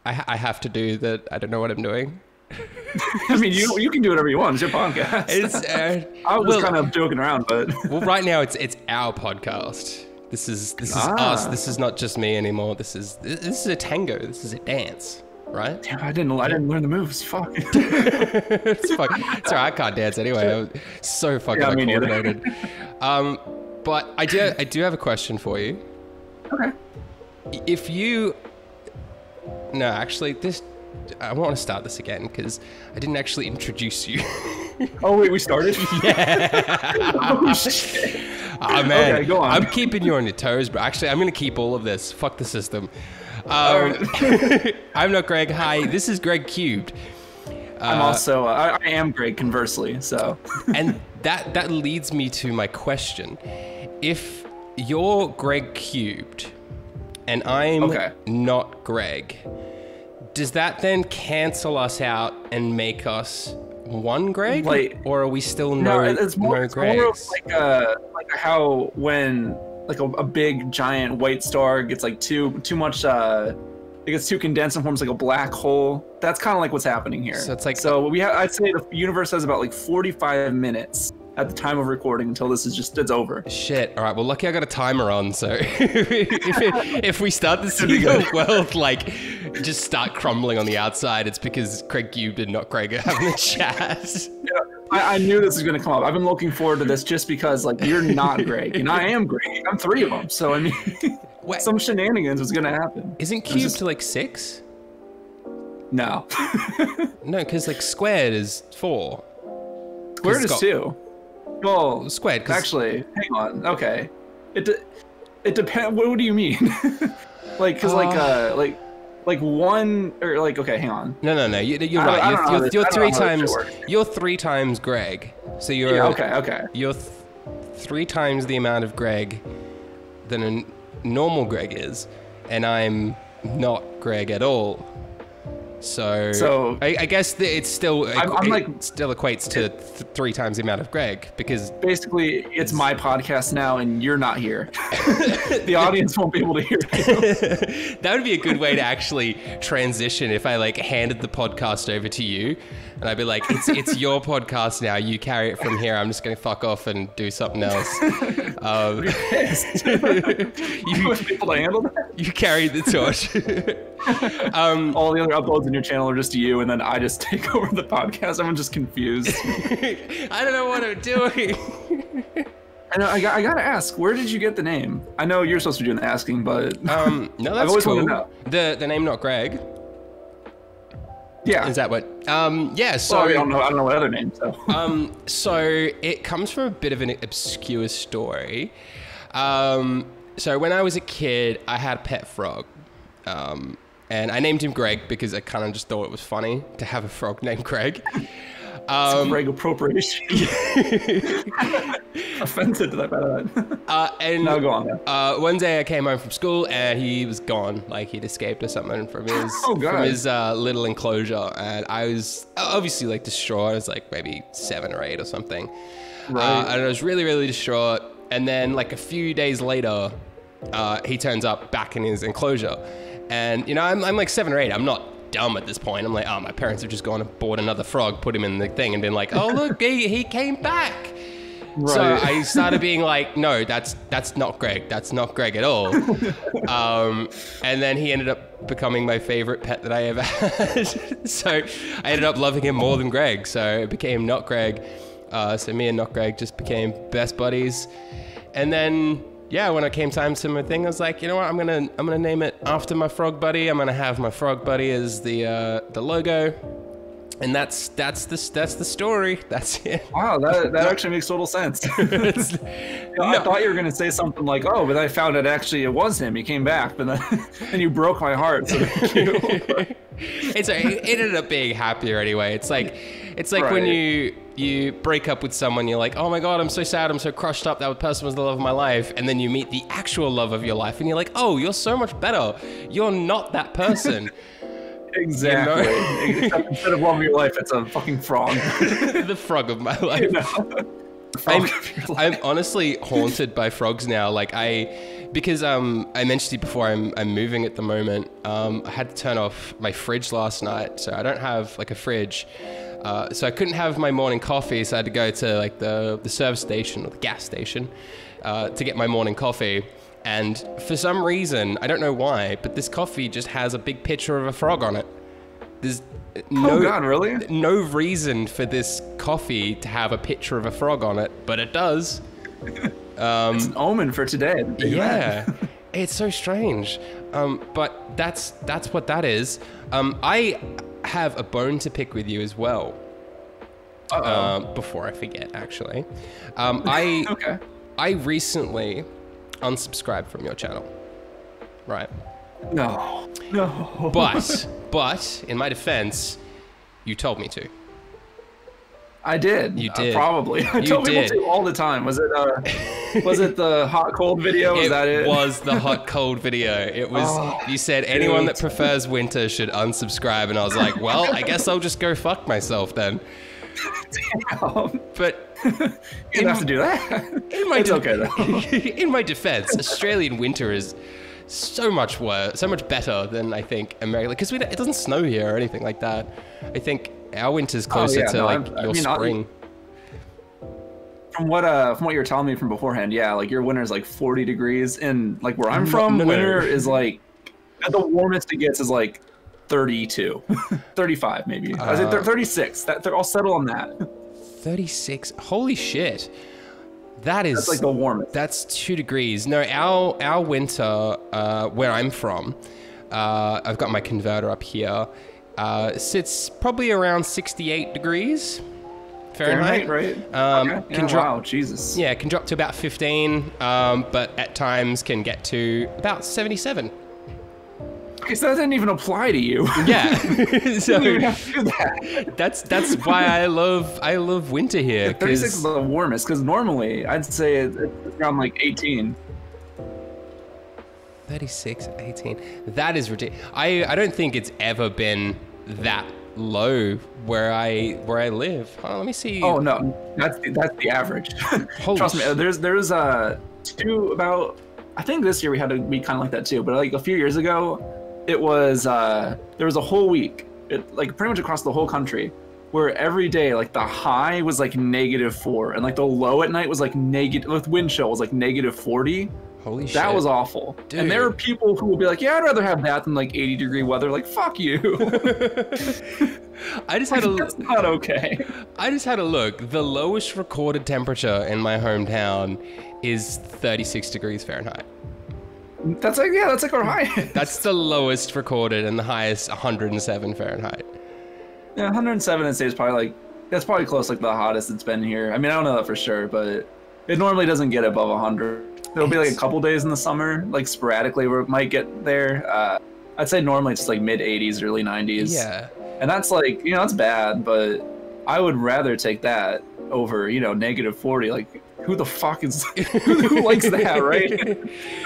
I have to do that. I don't know what I'm doing. I mean, you can do whatever you want. It's your podcast. It's I was kind of joking around, but well, right now it's our podcast. This is us. This is not just me anymore. This is a tango. This is a dance, right? Damn, I didn't learn the moves. Fuck. It's fine. It's alright. I can't dance anyway. I'm so fucking uncoordinated. But I do have a question for you. Okay. If you no, actually, I want to start this again because I didn't actually introduce you. Oh wait, we started? Yeah. Oh shit. Oh man, okay, go on. I'm keeping you on your toes, but actually I'm going to keep all of this. Fuck the system. Right. I'm not Greg. Hi, this is GregCubed. I'm also, I am Greg, conversely, so. And that leads me to my question. If you're GregCubed and I'm not Greg, does that then cancel us out and make us one Greg? Like, or are we still no Gregs? It's more like how when like a big giant white star gets like too much it gets too condensed and forms like a black hole. That's kind of like what's happening here. So it's like, I'd say the universe has about like 45 minutes at the time of recording until this is it's over. Shit. All right. Well, lucky I got a timer on, so if we start to see the world like just start crumbling on the outside, it's because GregCubed and not Greg are having a chat. Yeah, I knew this was going to come up. I've been looking forward to this just because like you're not Greg and I am Greg. I'm 3 of them, so I mean, some shenanigans is going to happen. Isn't cubed to like 6? No. No, because like squared is 4. Squared is 2. Well, squared. Actually, hang on. Okay, it depends. What do you mean? Like, because like one or like okay, hang on. No. You're right. You're 3 times. You're 3 times Greg. So you're okay. You're 3 times the amount of Greg than a normal Greg is, and I'm not Greg at all. So I guess it's still still equates to 3 times the amount of Greg, because basically it's my podcast now and you're not here. The audience won't be able to hear you. That would be a good way to actually transition if I like handed the podcast over to you and I'd be like, it's your podcast now, you carry it from here, I'm just gonna fuck off and do something else. You want people to handle that? You carry the torch. All the other uploads in your channel are just you, and then I just take over the podcast. I'm just confused. I don't know what I'm doing. I gotta ask, where did you get the name? I know you're supposed to be doing the asking, but no, that's I've always cool. wanted to know. The name not Greg. Yeah. Is that what? Yeah. So well, I don't know what other name. So. So it comes from a bit of an obscure story. So when I was a kid, I had a pet frog. And I named him Greg because I kind of just thought it was funny to have a frog named Greg. Greg appropriation. Offended that bad. And now go on. One day I came home from school and he was gone. Like he'd escaped or something from his little enclosure. And I was obviously like distraught. I was like maybe 7 or 8 or something. Right. And I was really, really distraught. And then like a few days later, he turns up back in his enclosure. And, you know, I'm like 7 or 8. I'm not dumb at this point. I'm like, oh, my parents have just gone and bought another frog, put him in the thing, and been like, oh, look, he came back. Right. So I started being like, no, that's not Greg. That's not Greg at all. And then he ended up becoming my favorite pet that I ever had. So I ended up loving him more than Greg. So it became not Greg. So me and not Greg just became best buddies. And then... yeah, when it came time to my thing, I was like, you know what? I'm gonna name it after my frog buddy. I'm gonna have my frog buddy as the logo, and that's the story. That's it. Wow, that actually makes total sense. I thought you were gonna say something like, oh, but I found out actually it was him. He came back, but then you broke my heart. So thank you. It ended up being happier anyway. It's like right. When you break up with someone, you're like, oh my God, I'm so sad, I'm so crushed up, that person was the love of my life. And then you meet the actual love of your life and you're like, oh, you're so much better. You're not that person. Exactly. You know? Except instead of love of your life, it's a fucking frog. The frog of my life. You know? I'm honestly haunted by frogs now. Like because I mentioned to you before, I'm moving at the moment. I had to turn off my fridge last night, so I don't have like a fridge. So I couldn't have my morning coffee, so I had to go to like the service station or the gas station to get my morning coffee. And for some reason, I don't know why, but this coffee just has a big picture of a frog on it. There's Oh God, really? no reason for this coffee to have a picture of a frog on it, but it does. It's an omen for today. Yeah, it's so strange. But that's what that is. I have a bone to pick with you as well. Before I forget, actually, Okay. I recently unsubscribed from your channel, right? No. But in my defense, you told me to. I did. You did. Probably. I tell people to all the time. Was it the hot cold video? Was that it? It was the hot cold video. It was. You said anyone that prefers winter should unsubscribe, and I was like, well, I guess I'll just go fuck myself then. Damn. But you didn't have to do that. It's okay though. In my defense, Australian winter is so much worse, so much better than I think America, because it doesn't snow here or anything like that. I think our winter's closer to your spring. From what you were telling me from beforehand, yeah, like your winter is like 40 degrees, and like where I'm from, winter is like at the warmest it gets is like 32, 35 maybe. I say 36. I'll settle on that. 36. Holy shit. That's like the warmest. That's 2 degrees. No, our winter, where I'm from, I've got my converter up here, sits probably around 68 degrees Fahrenheit. Right? Okay. Can drop, wow, Jesus. Yeah, can drop to about 15, but at times can get to about 77. Okay, so that didn't even apply to you. Yeah. So you have to do that. That's why I love winter here. Yeah, 36 is the warmest, because normally I'd say it's around like 18. 36, 18. That is ridiculous. I don't think it's ever been that low where I live. Let me see. Oh no, that's the average. Trust me. There's about. I think this year we had to be kind of like that too, but like a few years ago, it was there was a whole week, like pretty much across the whole country, where every day like the high was like -4, and like the low at night was like negative, with wind chill was like -40. Holy shit. That was awful. Dude. And there are people who will be like, yeah, I'd rather have that than like 80-degree weather. Like, fuck you. I just had a look. That's not okay. I just had a look. The lowest recorded temperature in my hometown is 36 degrees Fahrenheit. That's like our high. That's the lowest recorded, and the highest 107 Fahrenheit. Yeah, 107 I'd say is probably like, that's probably close like the hottest it's been here. I mean, I don't know that for sure, but it normally doesn't get above 100. There'll be like a couple days in the summer, like sporadically, where it might get there. I'd say normally it's like mid 80s, early 90s. Yeah. And that's like, that's bad, but I would rather take that over, -40. Like, who the fuck is, who likes that, right?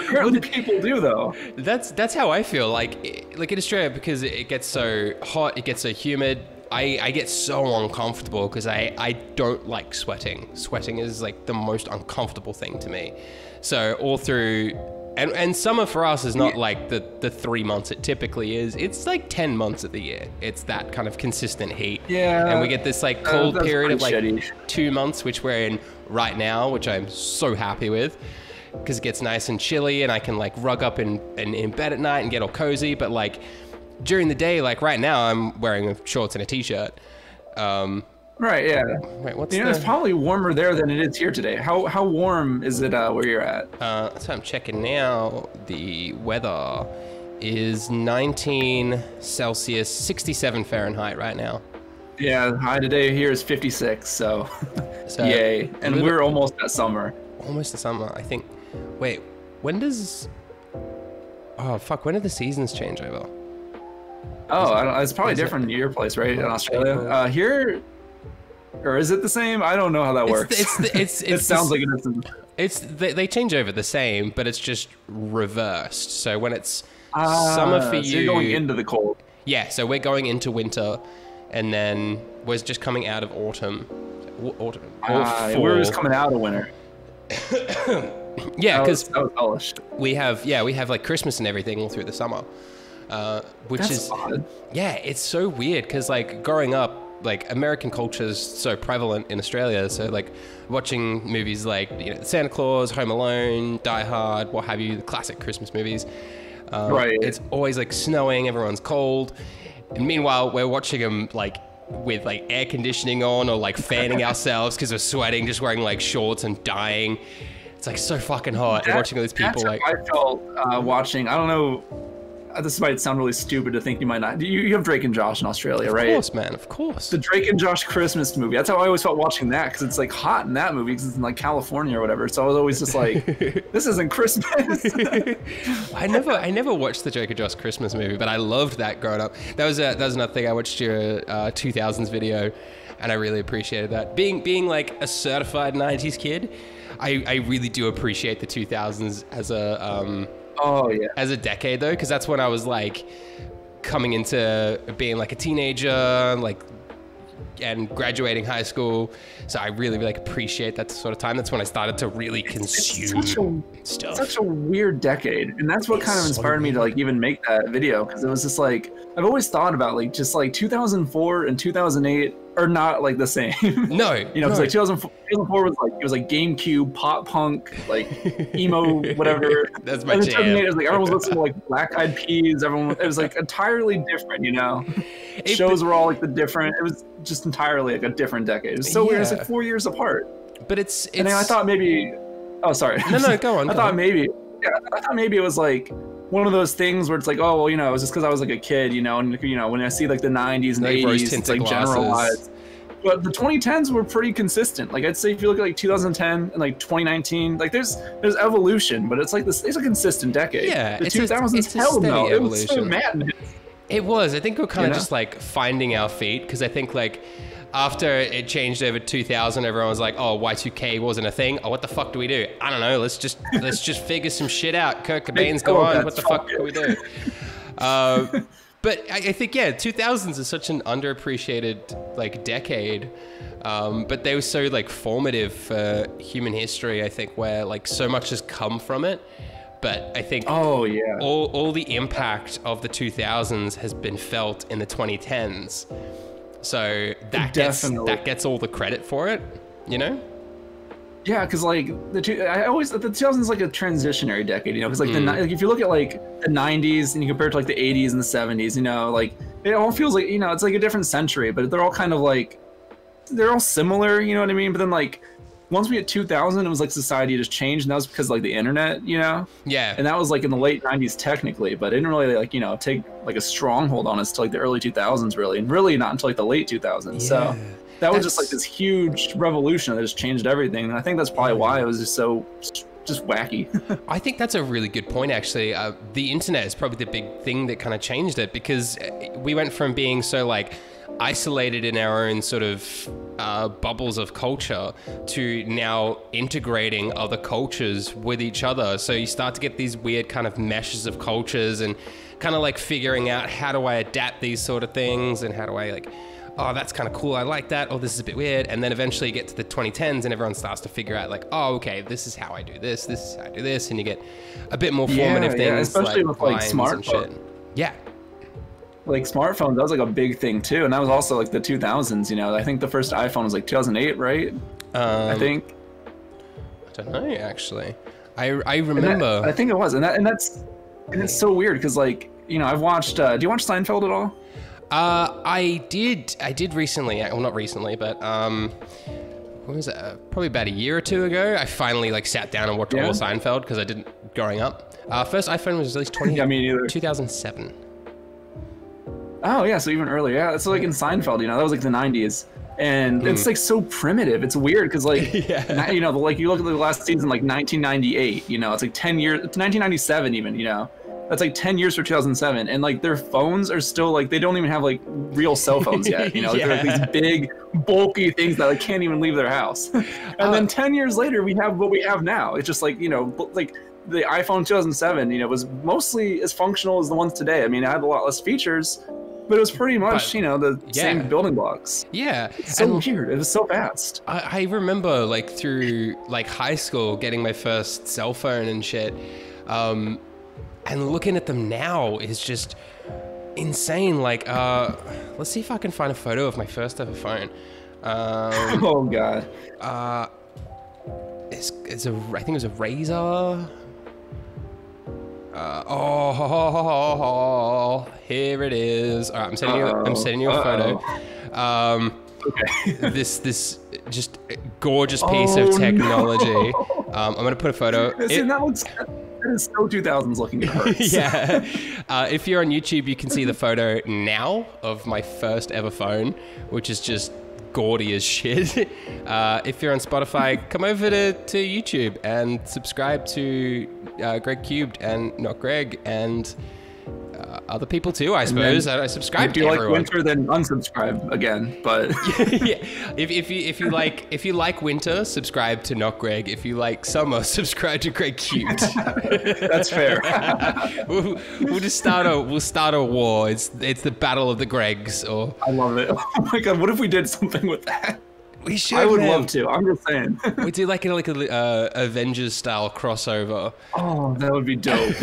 Apparently people do though. That's how I feel. Like in Australia, because it gets so hot, it gets so humid. I get so uncomfortable because I don't like sweating. Sweating is like the most uncomfortable thing to me. So all through, and summer for us is not like the 3 months it typically is. It's like 10 months of the year. It's that kind of consistent heat. Yeah. And we get this like cold period of like shitty. 2 months, which we're in right now, which I'm so happy with, because it gets nice and chilly and I can like rug up in bed at night and get all cozy. But like during the day, like right now, I'm wearing shorts and a t-shirt. Right, yeah. Wait, what's it's probably warmer there than it is here today. How warm is it where you're at? So I'm checking now. The weather is 19 Celsius, 67 Fahrenheit right now. Yeah, the high today here is 56, so yay. And we're almost at summer. Almost at summer, I think. Wait, when does... Oh, fuck, when do the seasons change over? Oh, I don't, it's probably different in your place, right? In Australia. Here... Or is it the same? I don't know how that works. It sounds like it is. They change over the same, but it's just reversed. So when it's summer for you, so you're going into the cold. Yeah, so we're going into winter, and then we're just coming out of autumn. Autumn. We're just coming out of winter. Yeah, because that was hellish. we have like Christmas and everything all through the summer, which That's is odd. yeah, it's so weird because like growing up, like American culture is so prevalent in Australia. So like watching movies like Santa Claus, Home Alone, Die Hard, what have you, the classic Christmas movies. Right. It's always like snowing, everyone's cold, and meanwhile we're watching them like with like air conditioning on or like fanning ourselves because we're sweating, just wearing like shorts and dying. It's like so fucking hot. And watching all these people that's like how I felt watching. I don't know. This might sound really stupid to think you might not. You have Drake and Josh in Australia, right? Of course, man. Of course. The Drake and Josh Christmas movie. That's how I always felt watching that, because it's like hot in that movie because it's in like California or whatever. So I was always just like, this isn't Christmas. I never watched the Drake and Josh Christmas movie, but I loved that growing up. That was another thing. I watched your 2000s video, and I really appreciated that. Being like a certified 90s kid, I really do appreciate the 2000s as a Oh yeah. as a decade though, because that's when I was like coming into being like a teenager, like, and graduating high school. So I really like appreciate that sort of time. That's when I started to really consume stuff. Such a weird decade, and that's what kind of inspired me to like even make that video, because it was just like I've always thought about like just like 2004 and 2008 are not like the same. No, because like 2004 was like it was like GameCube, pop punk, like emo, whatever. That's my and jam. 2008 was like everyone was listening to like Black Eyed Peas. It was like entirely different, Shows were all like the different. It was just entirely like a different decade. It was so weird. It's like 4 years apart. But it's and then I thought maybe. Oh, sorry. No, go on. I thought maybe it was like one of those things where it's like, oh, well, it was just because I was like a kid, and when I see like the 90s and like 80s, it's like generalized. But the 2010s were pretty consistent. Like I'd say if you look at like 2010 and like 2019, like there's evolution, but it's like it's a consistent decade. Yeah, the 2000s, hell no, it was so madness. It was. I think we're kind of just like finding our feet, because I think like after it changed over 2000, everyone was like, oh, Y2K wasn't a thing. Oh, what the fuck do we do? I don't know. Let's just figure some shit out. Kurt Cobain's gone. What the fuck do we do? But I think, yeah, 2000s is such an underappreciated like decade. But they were so like formative for human history, I think, where like so much has come from it. But I think all the impact of the 2000s has been felt in the 2010s. So that gets all the credit for it, Yeah, because like the 2000s is like a transitionary decade, because like like if you look at like the 90s and you compare it to like the 80s and the 70s, like it all feels like it's like a different century, but they're all kind of like they're all similar, you know what I mean? But then like once we hit 2000, it was like society just changed, and that was because like the internet, Yeah. And that was like in the late 90s technically, but it didn't really like take like a stronghold on us till like the early 2000s really, and really not until like the late 2000s. Yeah. So that was just like this huge revolution that just changed everything, and I think that's probably why it was just so wacky. I think that's a really good point, actually. The internet is probably the big thing that kind of changed it, because we went from being so like isolated in our own sort of bubbles of culture to now integrating other cultures with each other. So you start to get these weird kind of meshes of cultures, and kind of like figuring out, how do I adapt these sort of things, and how do I like, oh, that's kind of cool, I like that, oh, this is a bit weird. And then eventually you get to the 2010s and everyone starts to figure out like, oh, okay, this is how I do this is how I do this, and you get a bit more formative things, especially with like smartphones. Yeah. Like smartphones, that was like a big thing too, and that was also like the 2000s. I think the first iPhone was like 2008, right? I think. I don't know, actually. I remember. I think it was, and it's so weird because like I've watched. Do you watch Seinfeld at all? I did recently. Well, not recently, but when was that? Probably about a year or two ago. I finally like sat down and watched all of Seinfeld, because I didn't growing up. First iPhone was released 2007. Oh yeah, so even earlier. Yeah, it's like in Seinfeld, that was like the 90s, and it's like so primitive. It's weird because like like you look at the last season, like 1998. It's like 10 years. It's 1997 even. That's like 10 years for 2007, and like their phones are still like they don't even have like real cell phones yet. They're like these big, bulky things that like can't even leave their house. And then 10 years later, we have what we have now. It's just like like the iPhone 2007, was mostly as functional as the ones today. I mean, it had a lot less features, but it was pretty much, But, you know, the yeah. same building blocks. Yeah. It's so weird. It was so fast. I remember like through like high school getting my first cell phone and shit. And looking at them now is just insane. Like, let's see if I can find a photo of my first ever phone. Oh God. I think it was a Razor. Oh, here it is. All right, I'm sending you a photo. Okay. This just gorgeous piece of technology. No. I'm gonna put a photo. See, that is so 2000s looking. It hurts. Yeah. If you're on YouTube, you can see the photo now of my first ever phone, which is just gaudy as shit. If you're on Spotify, come over to YouTube and subscribe to GregCubed and Not Greg and other people too, I suppose. I subscribe to everyone. If you like winter, then unsubscribe again. But yeah, if you like winter, subscribe to Not Greg. If you like summer, subscribe to GregCubed. That's fair. we'll just start a war. It's the battle of the Gregs. Or I love it. Oh my God, what if we did something with that? We should. I would love to. I'm just saying. We do like a Avengers style crossover. Oh, that would be dope.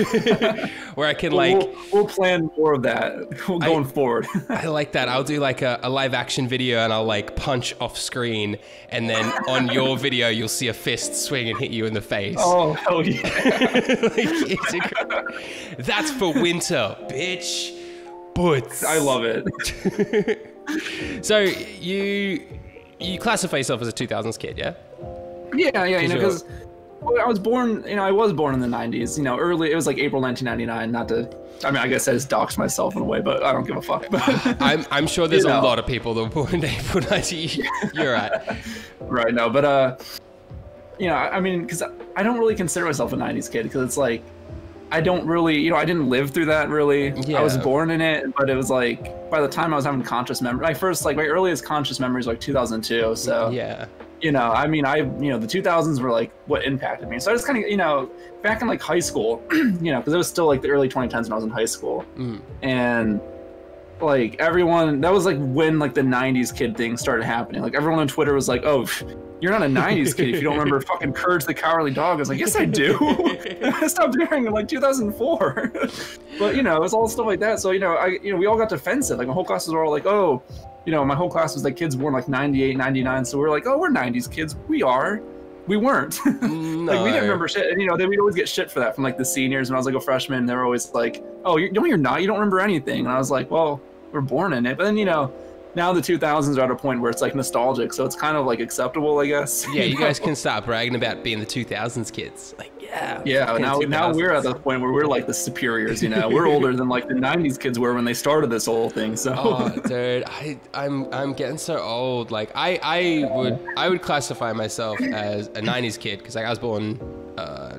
Where I can we'll plan more of that going forward. I like that. I'll do like a live action video and I'll like punch off screen, and then on your video you'll see a fist swing and hit you in the face. Oh hell yeah! That's for winter, bitch. But I love it. So you classify yourself as a 2000s kid, yeah? Yeah, you know, because I was born in the 90s, you know, early, it was like April 1999, not to, I mean, I guess I just doxed myself in a way, but I don't give a fuck. I'm sure there's a lot of people that were born in April 90. You're right. Right, no, but, you know, I mean, because I don't really consider myself a 90s kid, because it's like, I don't really, you know, I didn't live through that really. Yeah. I was born in it, but it was like, by the time I was having conscious memory, my earliest conscious memories were like 2002. So, yeah, you know, I mean, the 2000s were like what impacted me. So I just kind of, you know, back in like high school, you know, because it was still like the early 2010s when I was in high school. And like everyone, that was like when like the 90s kid thing started happening. Like everyone on Twitter was like, oh, you're not a 90s kid if you don't remember fucking Courage the Cowardly Dog. I was like, yes, I do. I stopped hearing in like 2004. But, you know, it was all stuff like that. So, you know, we all got defensive. Like my whole class was all like, oh, you know, my whole class was like kids born like 98, 99. So we're like, oh, we're 90s kids. We are. We weren't. No. Like we didn't remember shit. And, you know, we'd always get shit for that from like the seniors when I was like a freshman. They were always like, oh, you're not. You don't remember anything. And I was like, well, we're born in it. But then, you know, now the 2000s are at a point where it's like nostalgic, so it's kind of like acceptable, I guess. Yeah, you guys can start bragging about being the 2000s kids. Like, yeah. Yeah, now we're at the point where we're like the superiors, you know. We're older than like the 90s kids were when they started this whole thing. So oh, dude, I'm getting so old. Like I would classify myself as a 90s kid because like I was born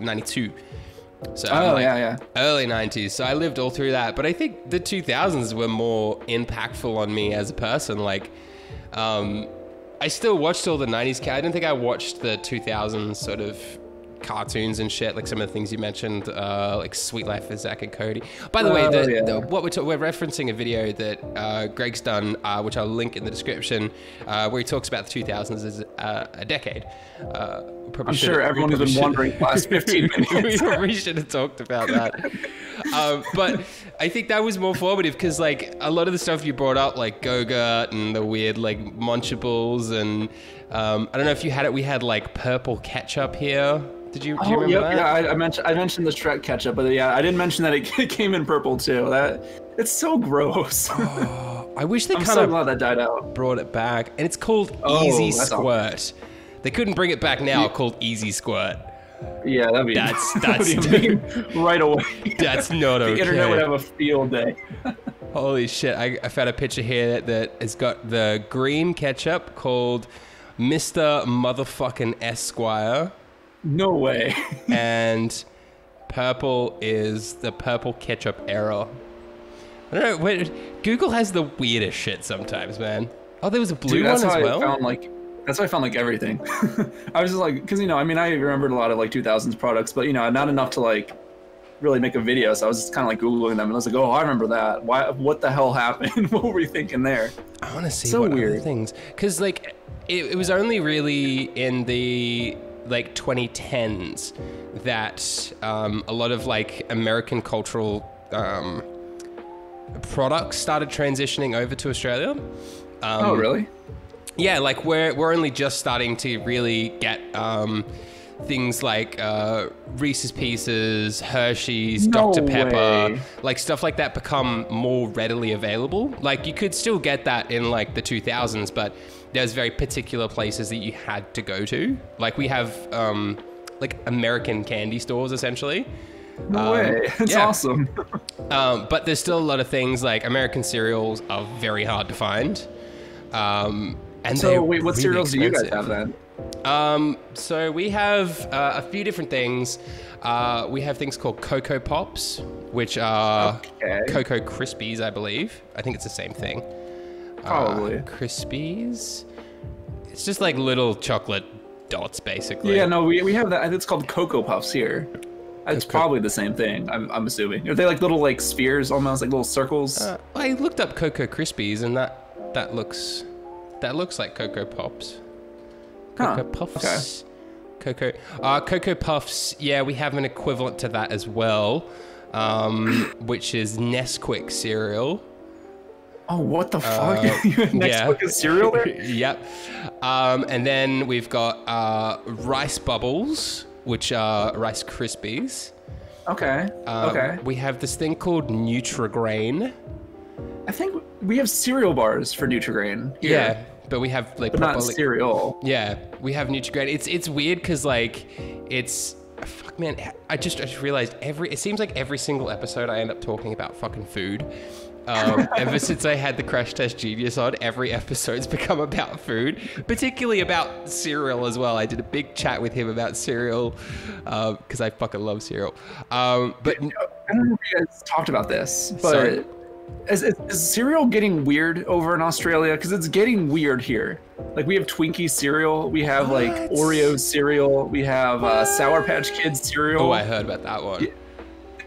92. So early 90s. So I lived all through that. But I think the 2000s were more impactful on me as a person. Like, I still watched all the 90s. I don't think I watched the 2000s sort of cartoons and shit, like some of the things you mentioned, like Sweet Life of Zack and Cody. By the way, what we're referencing a video that Greg's done, which I'll link in the description, where he talks about the 2000s as a decade. I'm sure everyone has been wondering the last 15 minutes. we should have talked about that. But I think that was more formative because like a lot of the stuff you brought up, like Go-Gurt and the weird like Munchables, and I don't know if you had it. We had like purple ketchup here. Do you remember that? Yeah, I mentioned the Shrek ketchup, but yeah, I didn't mention that it came in purple too. It's so gross. Oh, I wish they I'm so glad that died out. Brought it back, and it's called Easy Squirt. Awesome. They couldn't bring it back now. Called Easy Squirt. Yeah, that's right away. That's not okay. The internet would have a field day. Holy shit! I found a picture here that has got the green ketchup called Mr. Motherfucking Esquire. No way. And purple is the purple ketchup error. I don't know. Google has the weirdest shit sometimes, man. Oh, there was a blue one as well. That's how I found like everything. I was just like, because you know, I mean, I remembered a lot of like 2000s products, but you know, not enough to like really make a video, so I was just kind of like Googling them, and I was like, oh, I remember that. Why? What the hell happened? What were we thinking there? I want to see So what weird. other things, because like it was only really in the like 2010s that a lot of like American cultural products started transitioning over to Australia. Oh, really? Yeah, like we're only just starting to really get things like Reese's Pieces, Hershey's, No Dr. Pepper, way. like stuff like that become more readily available. Like you could still get that in like the 2000s, but there's very particular places that you had to go to. Like we have like American candy stores essentially. No way. It's yeah. awesome. But there's still a lot of things like American cereals are very hard to find. And So wait, what really cereals do you guys expensive. have then? So we have a few different things. We have things called Cocoa Pops, which are Okay. Cocoa Krispies, I believe. I think it's the same thing. Probably. Krispies. It's just like little chocolate dots, basically. Yeah, no, we have that. It's called Cocoa Puffs here. It's Cocoa- probably the same thing. I'm assuming. Are they like little like spheres, almost like little circles? I looked up Cocoa Krispies, and that looks like Cocoa Pops. Huh, Cocoa Puffs. Cocoa Puffs. Yeah, we have an equivalent to that as well, which is Nesquik cereal. Oh, what the fuck? You had yeah. Nesquik cereal there? Yep. And then we've got Rice Bubbles, which are Rice Krispies. Okay. Okay. We have this thing called Nutri-Grain. I think we have cereal bars for Nutri-Grain here, Yeah, but we have like but not properly. cereal. Yeah, we have Nutri-Grain. It's weird because like it's fuck man. I just realized it seems like every single episode I end up talking about fucking food. Ever since I had the Crash Test Genius on, every episode's become about food, particularly about cereal as well. I did a big chat with him about cereal because I fucking love cereal. But I don't know if you guys talked about this, but Sorry? is cereal getting weird over in Australia? Because it's getting weird here. Like we have Twinkie cereal, we have like What? Oreo cereal, we have Sour Patch Kids cereal. oh, I heard about that one. Yeah.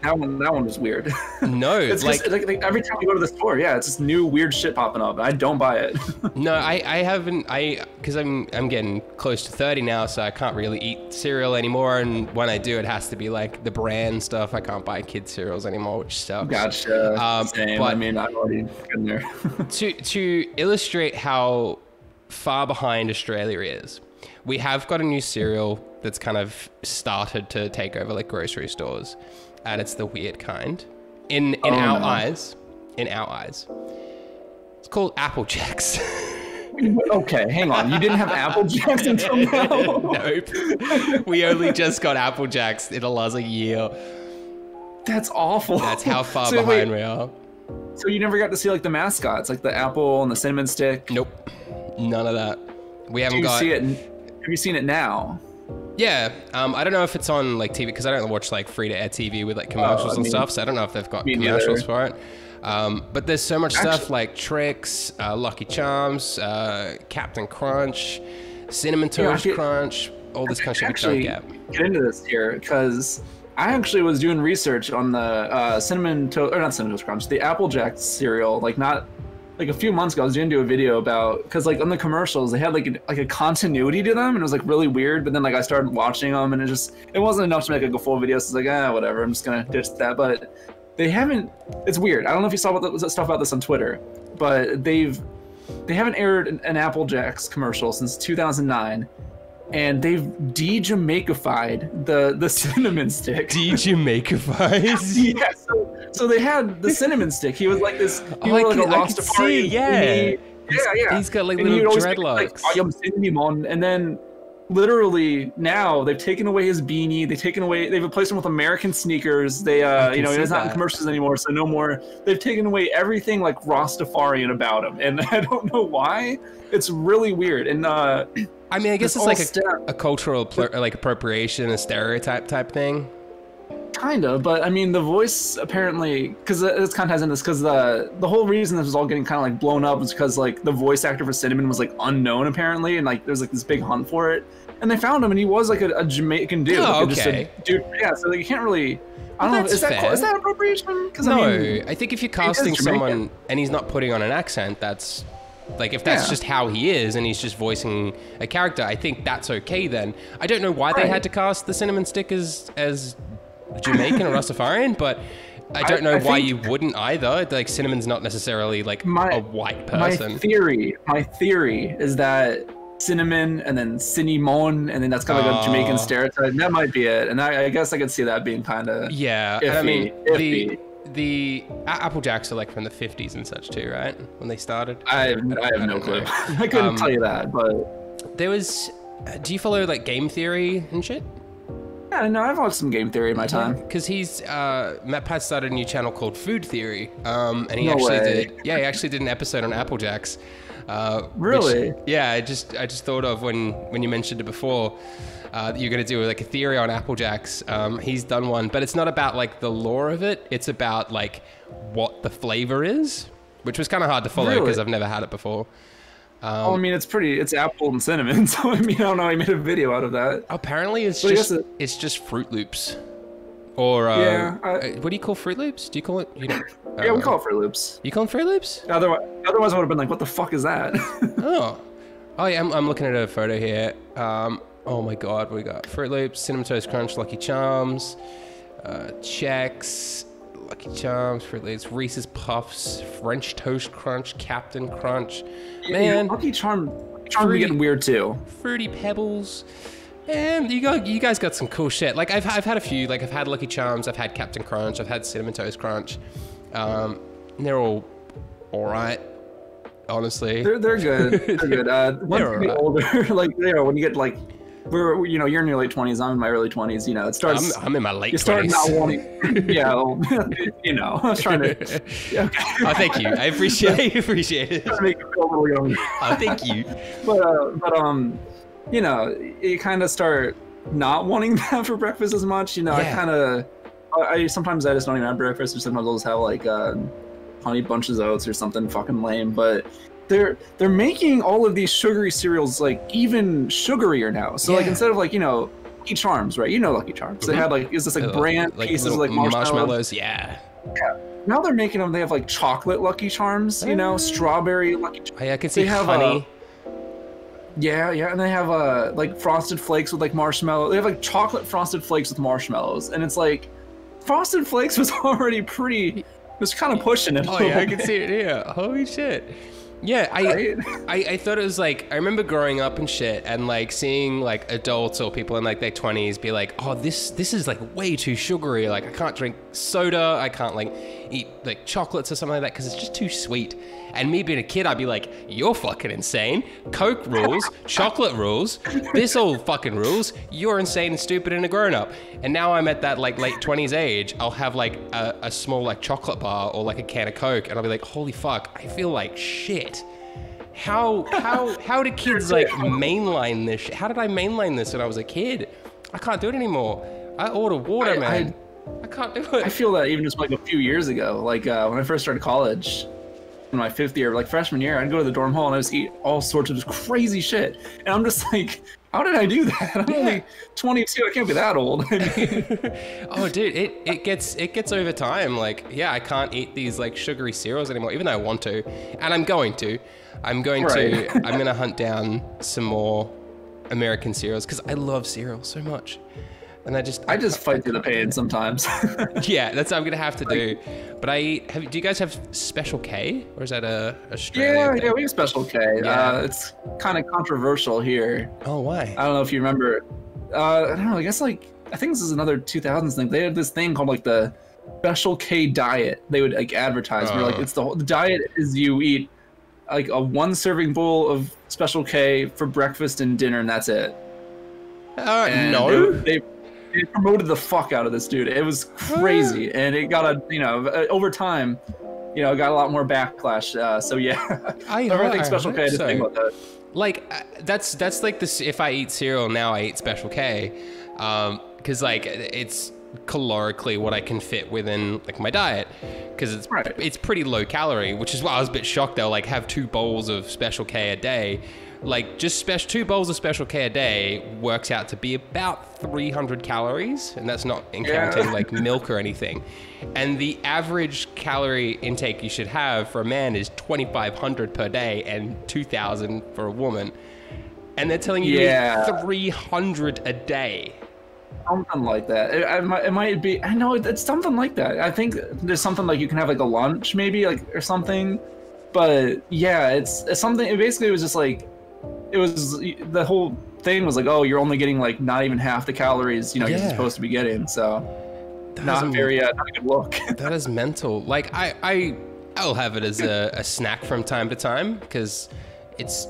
That one was weird. No, It's like just like every time we go to the store, yeah, it's just new weird shit popping up. I don't buy it. no, I haven't. Because I'm getting close to 30 now, so I can't really eat cereal anymore. And when I do, it has to be like the brand stuff. I can't buy kids cereals anymore, which sucks. Gotcha. Same. but- I mean, I'm already in there. To illustrate how far behind Australia is, we have got a new cereal that's kind of started to take over like grocery stores, and it's the weird kind. In our eyes, it's called Apple Jacks. Okay, hang on. You didn't have Apple Jacks until now? Nope. We only just got Apple Jacks in the last year. That's awful. That's how far So behind wait, we are. So you never got to see like the mascots, like the apple and the cinnamon stick? Nope. None of that. We Do haven't you got. see it? Have you seen it now? Yeah, I don't know if it's on like TV because I don't watch like free to air TV with like commercials I and mean, stuff, so I don't know if they've got me commercials neither. for it. But there's so much stuff Actually- like Tricks, Lucky Charms, Captain Crunch, Cinnamon Yeah, Toast actually- Crunch, all this kind of shit we Actually, don't get. get into this here because I actually was doing research on the cinnamon toast, or not cinnamon toast crunch, the Apple Jack cereal. Like not like a few months ago, I was going to do a video about because like on the commercials they had like a continuity to them, and it was like really weird. But then like I started watching them, and it wasn't enough to make like a full video. So it's like whatever, I'm just gonna ditch that. But they haven't. It's weird. I don't know if you saw stuff about this on Twitter, but they haven't aired an Apple Jacks commercial since 2009. And they've de-Jamaicafied the cinnamon stick. De-Jamaicafied? Yeah, so they had the cinnamon stick. He was like this. He Oh, wore I like a could see, Rastafarian yeah. thingy. Yeah. He's got like And he'd little always make, like, dreadlocks. I am cinnamon. And then literally now they've taken away his beanie. They've replaced him with American sneakers. They can see he's not in that. commercials anymore, so no more. They've taken away everything like Rastafarian about him, and I don't know why. It's really weird. And I mean, I guess this it's like all a cultural like appropriation, a stereotype type thing. Kind of, but I mean, the voice apparently, because it's kind of ties in this, because the whole reason this was all getting kind of like blown up was because like the voice actor for Cinnamon was like unknown apparently, and like there's like this big hunt for it, and they found him, and he was like a Jamaican dude. Oh, like, okay. Just a dude, yeah. So like, you can't really. I don't know. Is that appropriation? No, I mean, I think if you're casting someone and he's not putting on an accent, that's like if that's just how he is and he's just voicing a character, I think that's okay then. I don't know why they had to cast the Cinnamon Stick as Jamaican or Rastafarian, but I don't know why you wouldn't either. Like Cinnamon's not necessarily like a white person. My theory is that Cinnamon and then Cinnamon, and then that's kind of like a Jamaican stereotype. That might be it, and I guess I could see that being kind of iffy. And I mean the Apple Jacks are like from the 50s and such too, right? When they started. I have no clue. I couldn't tell you that, but there was. Do you follow like game theory and shit? Yeah, no, I've watched some game theory in my time. Because he's Matt Pat started a new channel called Food Theory, and he actually did an episode on Apple Jacks. Really? Which, yeah, I just thought of when you mentioned it before. That you're gonna do like a theory on Apple Jacks. He's done one, but it's not about like the lore of it. It's about like what the flavor is, which was kind of hard to follow because I've never had it before. Well, I mean, it's apple and cinnamon, so I mean, I don't know. He made a video out of that. Apparently, it's just Fruit Loops, or what do you call Fruit Loops? Do you call it? You know, yeah, we call it Fruit Loops. You call them Fruit Loops? Otherwise, I would have been like, "What the fuck is that?" Oh yeah, I'm looking at a photo here. Oh my god, we got Fruit Loops, Cinnamon Toast Crunch, Lucky Charms, Chex, Lucky Charms, Fruit Loops, Reese's Puffs, French Toast Crunch, Captain Crunch. Man, Lucky Charms are getting weird too. Fruity Pebbles. And you guys got some cool shit. Like I've had a few. Like I've had Lucky Charms, I've had Captain Crunch, I've had Cinnamon Toast Crunch. They're all right. Honestly, they're good. They're good. Once you get older, like when you get like, you're in your late 20s. I'm in my early 20s. You know, it starts. I'm in my late 20s. You start not wanting. Yeah, well, you know, I was trying to. Yeah. Oh, thank you. I appreciate it. Trying to make you feel a little younger. Oh, thank you. But you know, you kind of start not wanting that for breakfast as much. You know, Yeah. I sometimes just don't even have breakfast, or sometimes I'll just have like honey bunches of oats or something fucking lame. But they're making all of these sugary cereals like even sugarier now. So like instead of like, you know, Lucky Charms, right? You know Lucky Charms. They had like this like brand pieces of like marshmallows. Yeah. Now they're making them. They have like chocolate Lucky Charms. You know, strawberry Lucky Charms. I can see honey. Yeah, and they have like Frosted Flakes with like marshmallow. They have like chocolate Frosted Flakes with marshmallows, and it's like Frosted Flakes was already pretty. Was kind of pushing it. Oh yeah, I can see it here. Holy shit. Yeah, I thought it was like, I remember growing up and shit and like seeing like adults or people in like their 20s be like, oh, this is like way too sugary. Like I can't drink soda. I can't like eat like chocolates or something like that because it's just too sweet. And me being a kid, I'd be like, you're fucking insane. Coke rules, chocolate rules, this all fucking rules. You're insane and stupid and a grown up. And now I'm at that like late 20s age. I'll have like a small like chocolate bar or like a can of Coke and I'll be like, holy fuck, I feel like shit. How do kids like mainline this shit? How did I mainline this when I was a kid? I can't do it anymore. I order water, man. I can't do it. I feel that even just like a few years ago, like when I first started college, in my 5th year, like freshman year, I'd go to the dorm hall and I just eat all sorts of just crazy shit. And I'm just like, how did I do that? I'm only 22. I can't be that old. I mean, oh, dude, it gets over time. Like, yeah, I can't eat these like sugary cereals anymore, even though I want to, and I'm going to hunt down some more American cereals because I love cereal so much. And I just fight through the pain sometimes. Yeah, that's what I'm gonna have to do. But do you guys have Special K, or is that a Australia thing? Yeah, we have Special K. Yeah. It's kind of controversial here. Oh, why? I don't know if you remember. I don't know. I guess like I think this is another 2000s thing. They had this thing called like the Special K diet. They would like advertise. Where like it's the diet is you eat like a 1 serving bowl of Special K for breakfast and dinner, and that's it. No. They promoted the fuck out of this dude. It was crazy, and it got over time, it got a lot more backlash. So yeah, I think Special K did think about that. Like that's like this. If I eat cereal now, I eat Special K, because like it's calorically what I can fit within like my diet, because it's pretty low calorie, which is why I was a bit shocked. They'll like have 2 bowls of Special K a day. Like just 2 bowls of Special K a day works out to be about 300 calories, and that's not counting like milk or anything. And the average calorie intake you should have for a man is 2,500 per day and 2,000 for a woman. And they're telling you 300 a day. Something like that. It might be. I know it's something like that. I think there's something like you can have like a lunch maybe, like, or something. But yeah, it's something. It basically was just like, it was, the whole thing was like, oh, you're only getting like not even half the calories, you know, you're supposed to be getting. So not a good look. That is mental. Like I'll have it as a snack from time to time, because it's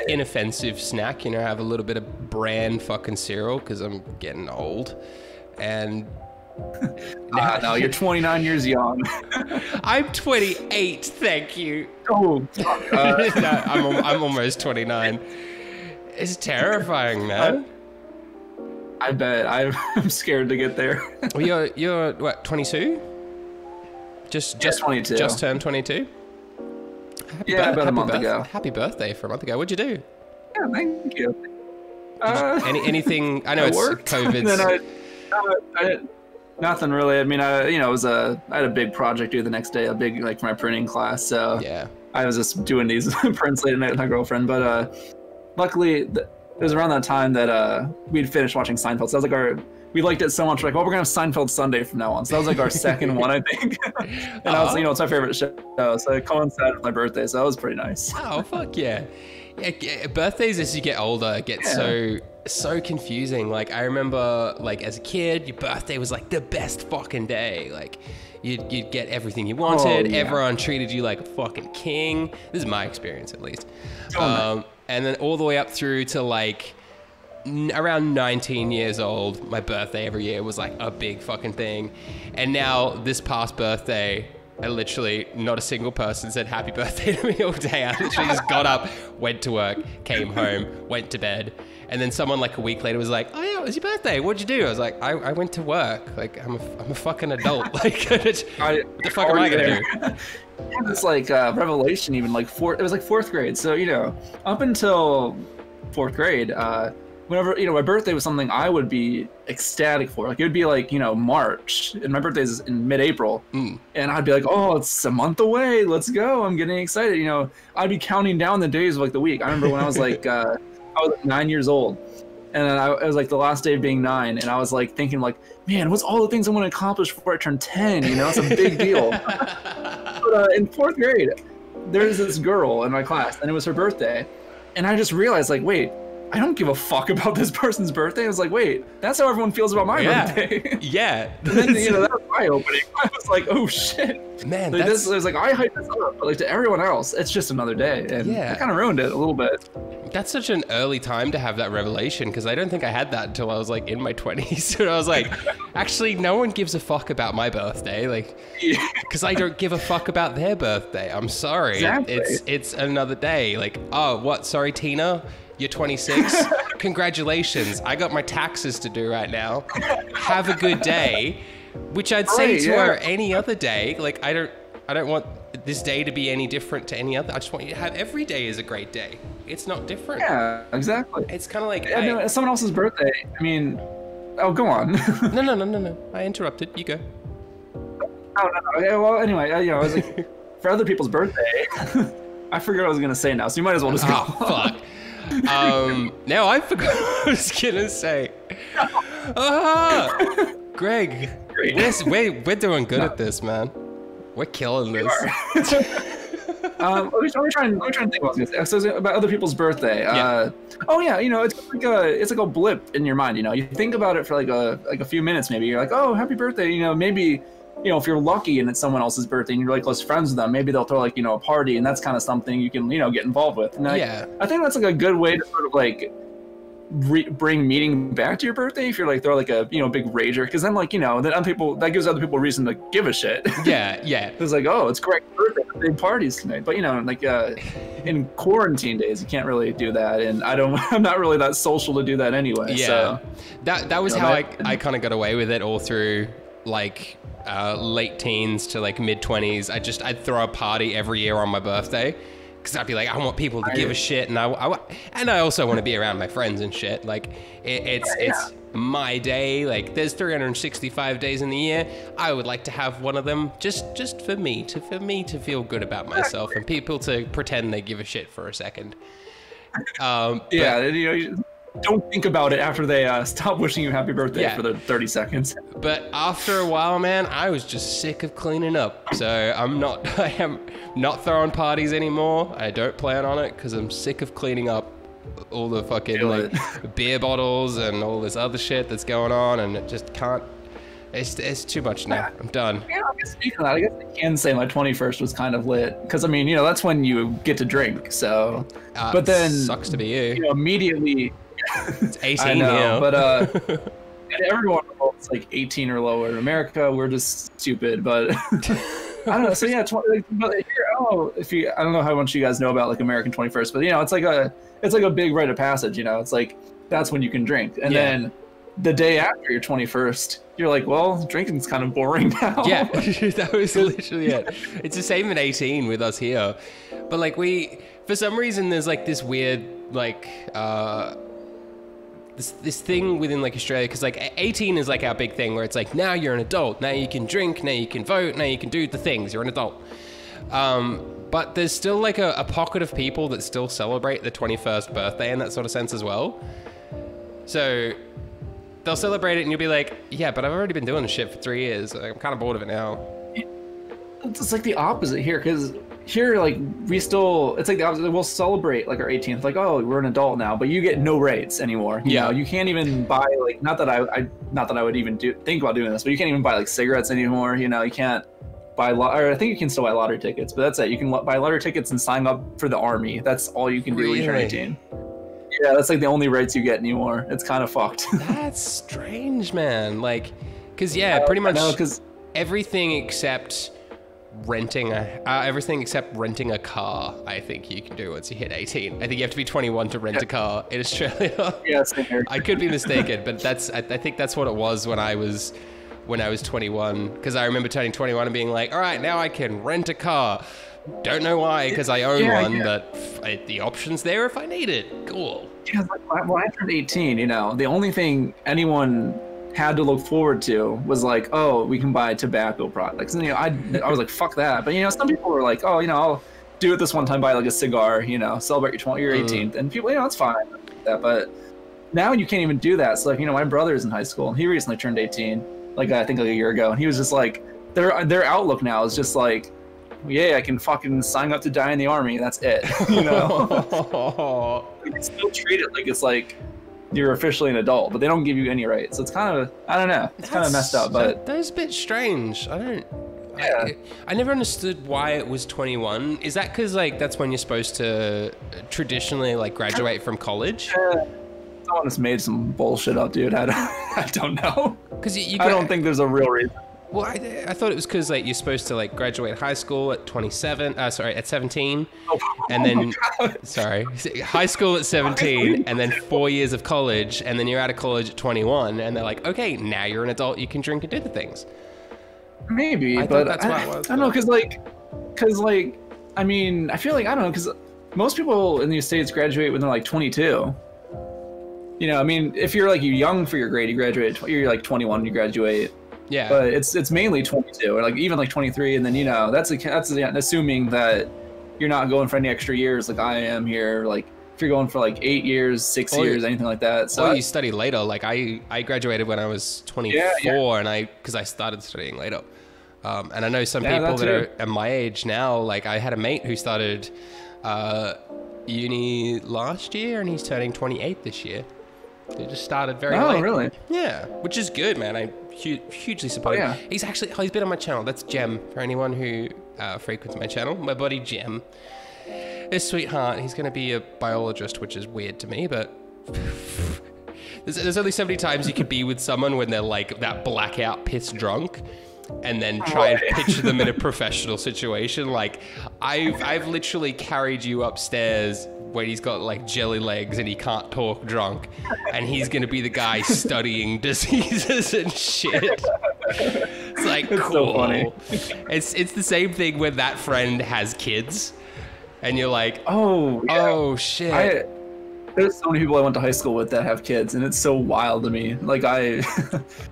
inoffensive snack, you know. Have a little bit of bran fucking cereal because I'm getting old, and no, you're 29 years young. I'm 28, thank you. Oh, no, I'm almost 29. It's terrifying, man. I bet. I'm scared to get there. Well, you're what, 22? Just 22. Just turned 22. About a month ago. Happy birthday for a month ago. What'd you do? Yeah, thank you. Anything? I know it's worked. COVID. Nothing really. I mean, I had a big project due the next day, a big, like, for my printing class. So yeah, I was just doing these prints late at night with my girlfriend. But luckily, it was around that time that we'd finished watching Seinfeld. So that was like we liked it so much. We're like, well, we're gonna have Seinfeld Sunday from now on. So that was like our second one, I think. And I was, it's my favorite show. So it coincided with my birthday. So that was pretty nice. Oh, fuck yeah. Yeah, birthdays as you get older get so confusing. Like, I remember, like, as a kid, your birthday was like the best fucking day. Like, you'd get everything you wanted. Everyone treated you like a fucking king. This is my experience, at least. And then all the way up through to like around 19 years old, my birthday every year was like a big fucking thing. And now this past birthday, I literally, not a single person said happy birthday to me all day. I literally just got up, went to work, came home, went to bed. And then someone like a week later was like, oh yeah, it was your birthday. What'd you do? I was like, I went to work. Like, I'm a fucking adult. Like, what the fuck am I gonna do? It's like revelation, even like it was like 4th grade. So, up until 4th grade, whenever, my birthday was something I would be ecstatic for. Like, it would be like, March, and my birthday is in mid-April. And I'd be like, oh, it's a month away. Let's go. I'm getting excited. I'd be counting down the days of like the week. I remember when I was like, I was like 9 years old, and then it was like the last day of being 9, and I was like thinking like, man, what's all the things I want to accomplish before I turn 10? It's a big deal. But in 4th grade, there's this girl in my class, and it was her birthday, and I just realized, like, wait, I don't give a fuck about this person's birthday. I was like, wait, that's how everyone feels about my birthday. Yeah. And then, that was my opening. I was like, oh shit. Man, like, I was like, I hype this up, but like to everyone else, it's just another day. And I kind of ruined it a little bit. That's such an early time to have that revelation, because I don't think I had that until I was like in my 20s. And I was like, actually, no one gives a fuck about my birthday. Like, because I don't give a fuck about their birthday. I'm sorry. Exactly. It's another day. Like, oh, what? Sorry, Tina? You're 26. Congratulations. I got my taxes to do right now. Have a good day. Which I'd say to her any other day. Like, I don't want this day to be any different to any other. I just want you to have every day is a great day. It's not different. Yeah, exactly. It's kind of like it's someone else's birthday. I mean, oh, go on. No. I interrupted. You go. Oh, no. Okay, well, anyway, I was like, for other people's birthday, I forgot what I was gonna say now. So you might as well just go. Oh, fuck. Now I forgot what I was gonna say. Greg, we're doing good at this, man. We're killing this. Let me try and think what I was gonna say. So it was about other people's birthday. It's like a blip in your mind. You think about it for like a few minutes, maybe. You're like, oh, happy birthday. Maybe. If you're lucky and it's someone else's birthday and you're like close friends with them, maybe they'll throw like, a party, and that's kind of something you can, get involved with. And I think that's like a good way to sort of like bring meaning back to your birthday if you're like throw like a big rager, because then like then other people, that gives other people a reason to give a shit. Yeah. It's like, oh, it's Greg's birthday, big parties tonight. But like in quarantine days you can't really do that, and I'm not really that social to do that anyway. Yeah. So that was how I kind of got away with it all through like late teens to like mid 20s. I'd throw a party every year on my birthday. Because I'd be like, I want people to give a shit, and I also want to be around my friends and shit. Like, it's my day. Like, there's 365 days in the year. I would like to have one of them just for me to feel good about myself, and people to pretend they give a shit for a second. Don't think about it after they stop wishing you happy birthday for the 30 seconds. But after a while, man, I was just sick of cleaning up. So I am not throwing parties anymore. I don't plan on it because I'm sick of cleaning up all the fucking beer bottles and all this other shit that's going on, and it just can't. It's too much now. I'm done. Yeah, I guess speaking of that, I guess I can say my 21st was kind of lit, because I mean, that's when you get to drink. So, but then sucks to be you. Immediately. It's 18 I know, now. But everyone else like 18 or lower. In America, we're just stupid. But I don't know. So yeah, but here, I don't know how much you guys know about like American 21st, but it's like a big rite of passage. It's like that's when you can drink, and then the day after your 21st, you're like, well, drinking's kind of boring now. Yeah, that was literally it. It's the same at 18 with us here, but like for some reason, there's like this weird like. This thing within like Australia, because like 18 is like our big thing where it's like, now you're an adult, now you can drink, now you can vote, now you can do the things, you're an adult. But there's still like a pocket of people that still celebrate the 21st birthday in that sort of sense as well. So they'll celebrate it and you'll be like, yeah, but I've already been doing this shit for 3 years. I'm kind of bored of it now. It's like the opposite here, because here, like, it's like the opposite. We'll celebrate like our 18th, like, oh, we're an adult now, but you get no rates anymore. You know, you can't even buy like, not that I would even think about doing this, but you can't even buy like cigarettes anymore. You can't buy or I think you can still buy lottery tickets, but that's it. You can buy lottery tickets and sign up for the army. That's all you can do when you're 18. Yeah, that's like the only rates you get anymore. It's kind of fucked. That's strange, man. Like, cause pretty much everything except renting a car, I think you can do once you hit 18. I think you have to be 21 to rent a car in Australia. Yeah, same here. I could be mistaken, but I think that's what it was when I was 21, because I remember turning 21 and being like, all right, now I can rent a car. Don't know why, because I own one, but the option's there if I need it. Cool. Yeah, like when I turned 18, the only thing anyone had to look forward to was like, oh, we can buy tobacco products. And I was like, fuck that. But some people were like, oh, I'll do it this one time, buy like a cigar, celebrate your 18th, and people, it's fine. But now you can't even do that. So like, my brother's in high school. He recently turned 18, like I think like a year ago, and he was just like, their outlook now is just like, yeah, I can fucking sign up to die in the army. That's it. They still treat it like it's like you're officially an adult, but they don't give you any rights. So it's kind of, I don't know, it's kind of messed up. But that is a bit strange. I never understood why it was 21. Is that because like that's when you're supposed to traditionally like graduate from college? Someone just made some bullshit up, dude. I don't know. Because I don't think there's a real reason. Well, I thought it was because like you're supposed to like graduate high school at 17, and then high school at 17, and then 4 years of college, and then you're out of college at 21, and they're like, okay, now you're an adult, you can drink and do the things. Maybe, but that's what it was. I don't know, because I mean, I feel like, I don't know, because most people in these states graduate when they're like 22. I mean, if you're like young for your grade, you graduate. You're like 21, you graduate. Yeah, but it's mainly 22 or like even like 23, and then that's assuming that you're not going for any extra years like I am here. Like if you're going for like 8 years, 6 years, anything like that. So you study later. Like I graduated when I was 24, and because I started studying later. And I know some people that are at my age now. Like I had a mate who started uni last year, and he's turning 28 this year. They just started very late. Oh, really? Yeah, which is good, man. I hugely support him. He's been on my channel. That's Jem, for anyone who frequents my channel. My buddy Jem. His sweetheart. He's going to be a biologist, which is weird to me, but there's only so many times you could be with someone when they're like that blackout piss drunk, and then try and picture them in a professional situation. Like I've literally carried you upstairs when he's got like jelly legs and he can't talk drunk, and he's gonna be the guy studying diseases and shit. It's like, it's cool. so funny. It's the same thing when that friend has kids, and you're like, oh, yeah. oh shit. There's so many people I went to high school with that have kids, and it's so wild to me. Like I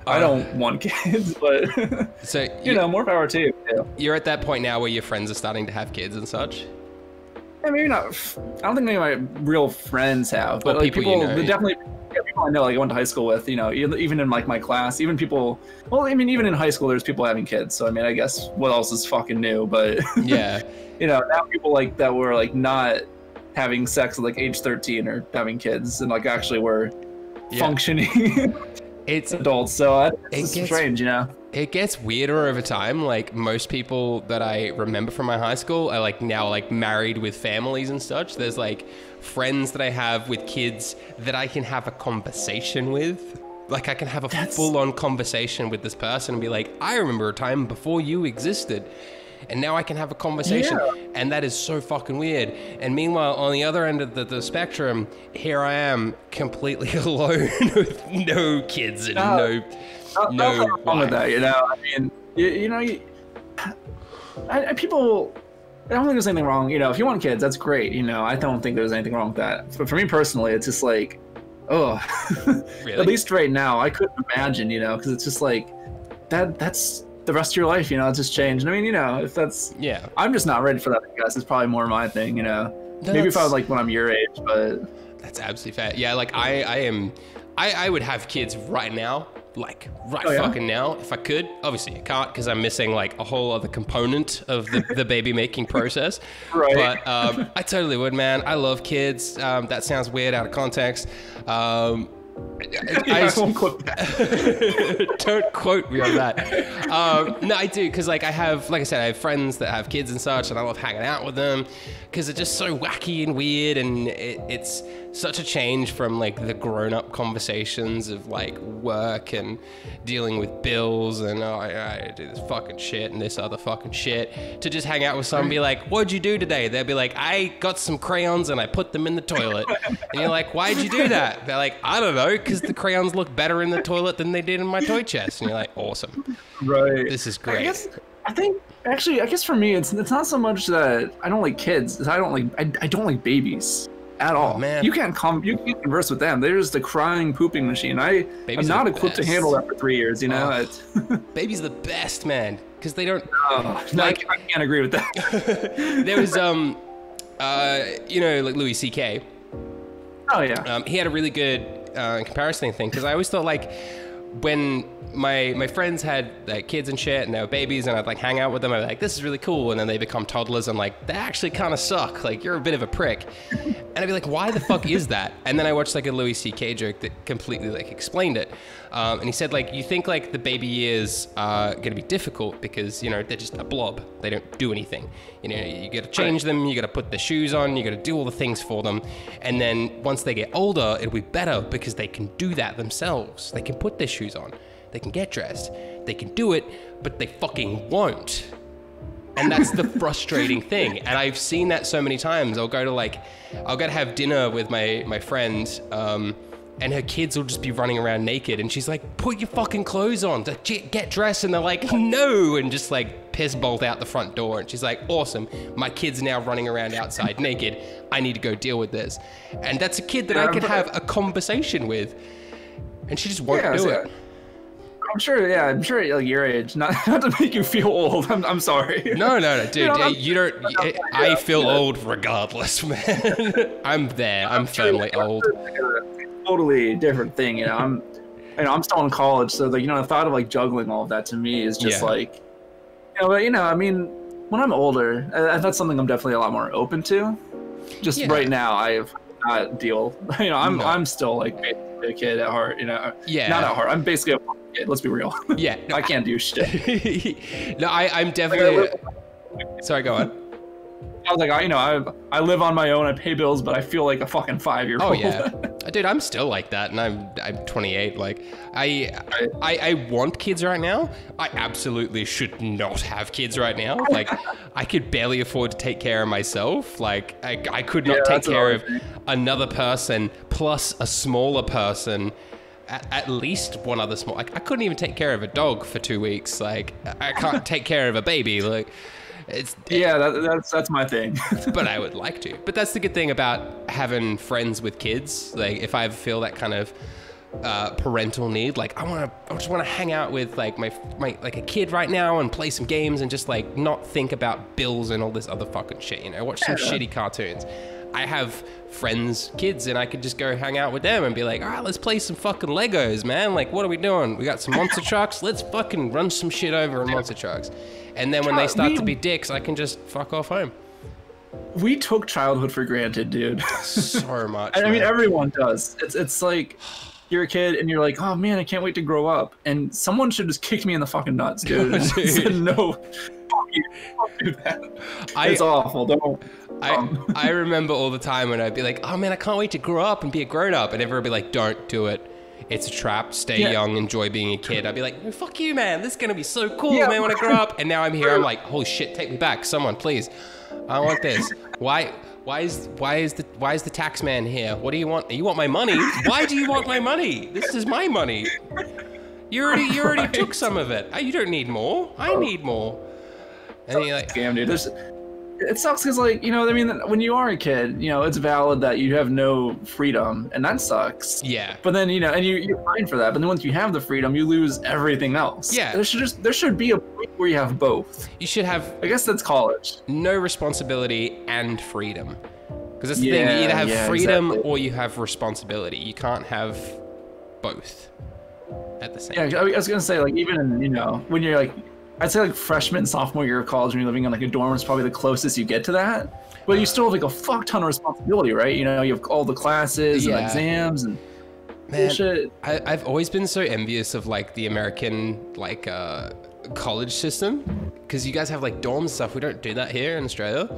don't want kids, but so you know, more power to you. Yeah. You're at that point now where your friends are starting to have kids and such. Yeah, maybe not. I don't think any of my real friends have, but well, like people, you know, definitely people I know, like I went to high school with. You know, even in like my class, even people. Well, I mean, even in high school, there's people having kids. So I mean, I guess what else is fucking new? But yeah, you know, now people like that were like not having sex at like age 13 or having kids and like actually were functioning. It's adults, so it's strange, you know. It gets weirder over time. Like most people that I remember from my high school are like now like married with families and such. There's like friends that I have with kids that I can have a conversation with. Like I can have a full-on conversation with this person and be like, I remember a time before you existed. And now I can have a conversation, and that is so fucking weird. And meanwhile, on the other end of the spectrum, here I am completely alone with no kids and no wrong with that, you know. I mean, people. I don't think there's anything wrong. You know, if you want kids, that's great. You know, I don't think there's anything wrong with that. But for me personally, it's just like, oh, really? At least right now, I couldn't imagine. You know, because it's just like that's the rest of your life, you know, it's just changed. I mean, you know, if that's I'm just not ready for that, I guess. It's probably more my thing, you know. Maybe if I was like when I'm your age, but that's absolutely fair. Yeah, like I would have kids right now, like fucking now, if I could. Obviously I can't because I'm missing like a whole other component of the baby making process. Right. But I totally would, man. I love kids. That sounds weird out of context. I won't quote that. Don't quote me on that. No, I do, because like like I said, I have friends that have kids and such, and I love hanging out with them because they're just so wacky and weird, and it's such a change from like the grown-up conversations of like work and dealing with bills and I do this fucking shit and this other fucking shit, to just hang out with someone and be like, what'd you do today? They'll be like, I got some crayons and I put them in the toilet. And you're like, why'd you do that? They're like, I don't know, because the crayons look better in the toilet than they did in my toy chest. And you're like, awesome. Right. This is great. I guess for me, it's not so much that I don't like kids. It's I don't like babies at all. Oh, man. You can't converse with them. They're just a crying pooping machine. I'm not equipped to handle that for 3 years, you know. Baby's the best, man, because they don't. Like, I can't agree with that. There was you know, like Louis C.K. Oh yeah. He had a really good comparison thing, because I always thought like when my friends had like kids and shit and they were babies and I'd like hang out with them, I'd be like, this is really cool, and then they become toddlers and like, they actually kind of suck, like you're a bit of a prick. And I'd be like, why the fuck is that? And then I watched like a Louis C.K. joke that completely like explained it, and he said like, you think like the baby years are gonna be difficult because, you know, they're just a blob, they don't do anything, you know, you gotta change them, you gotta put their shoes on, you gotta do all the things for them, and then once they get older it'll be better because they can do that themselves. They can put their shoes on, they can get dressed, they can do it, but they fucking won't. And that's the frustrating thing. And I've seen that so many times. I'll go to have dinner with my friend, and her kids will just be running around naked, and she's like, put your fucking clothes on, get dressed, and they're like, no, and just like piss bolt out the front door. And she's like, awesome, my kid's now running around outside naked, I need to go deal with this. And that's a kid that I could have a conversation with, and she just won't do it. I'm sure like your age, not to make you feel old. I'm sorry. No, dude, you don't. I feel old regardless, man. I'm there. I'm firmly old. Like a totally different thing, you know. I'm still in college, so like, you know, the thought of like juggling all of that to me is just like, you know. But you know, I mean, when I'm older, that's something I'm definitely a lot more open to. Just right now, I have not deal. You know, I'm still like basically a kid at heart. You know, not at heart. I'm basically a kid. Let's be real. Yeah, no, I can't do shit. No, I'm definitely. Sorry, go on. I was like, I live on my own. I pay bills, but I feel like a fucking 5-year-old. Oh yeah. Dude, I'm still like that, and I'm 28. Like, I want kids right now. I absolutely should not have kids right now. Like, I could barely afford to take care of myself. Like, I could not take care of another person plus a smaller person. At least one other small. Like, I couldn't even take care of a dog for 2 weeks. Like, I can't take care of a baby. Like, that's my thing. But I would like to. But that's the good thing about having friends with kids. Like, if I feel that kind of parental need, like, I just want to hang out with like my like a kid right now and play some games and just like not think about bills and all this other fucking shit. You know, watch some shitty cartoons. I have friends, kids, and I could just go hang out with them and be like, all right, let's play some fucking Legos, man. Like, what are we doing? We got some monster trucks. Let's fucking run some shit over in monster trucks. And then when they start to be dicks, I can just fuck off home. We took childhood for granted, dude. So much. I mean, everyone does. It's like you're a kid and you're like, oh man, I can't wait to grow up. And someone should just kick me in the fucking nuts, dude. And said, no, fuck you, don't do that. It's awful. Don't. I remember all the time when I'd be like, oh man, I can't wait to grow up and be a grown up. And everyone would be like, don't do it. It's a trap. Stay young. Enjoy being a kid. I'd be like, oh, fuck you, man. This is going to be so cool, man, when I grow up. And now I'm here. I'm like, holy shit, take me back. Someone, please. I want this. Why is the tax man here? What do you want? You want my money? Why do you want my money? This is my money. You already took some of it. You don't need more. I need more. And then you're like, damn, dude. It sucks because, like, you know, I mean, when you are a kid, you know, it's valid that you have no freedom, and that sucks. Yeah. But then, you know, and you're fine for that. But then once you have the freedom, you lose everything else. Yeah. There should be a point where you have both. You should have. I guess that's college. No responsibility and freedom. Because that's the thing. You either have freedom or you have responsibility. You can't have both at the same time. Yeah, I was gonna say, like, even in, you know, when you're like, I'd say like freshman, sophomore year of college, when you're living in like a dorm, is probably the closest you get to that. But you still have like a fuck ton of responsibility, right? You know, you have all the classes and exams and bullshit. I've always been so envious of like the American like college system, because you guys have like dorm stuff. We don't do that here in Australia.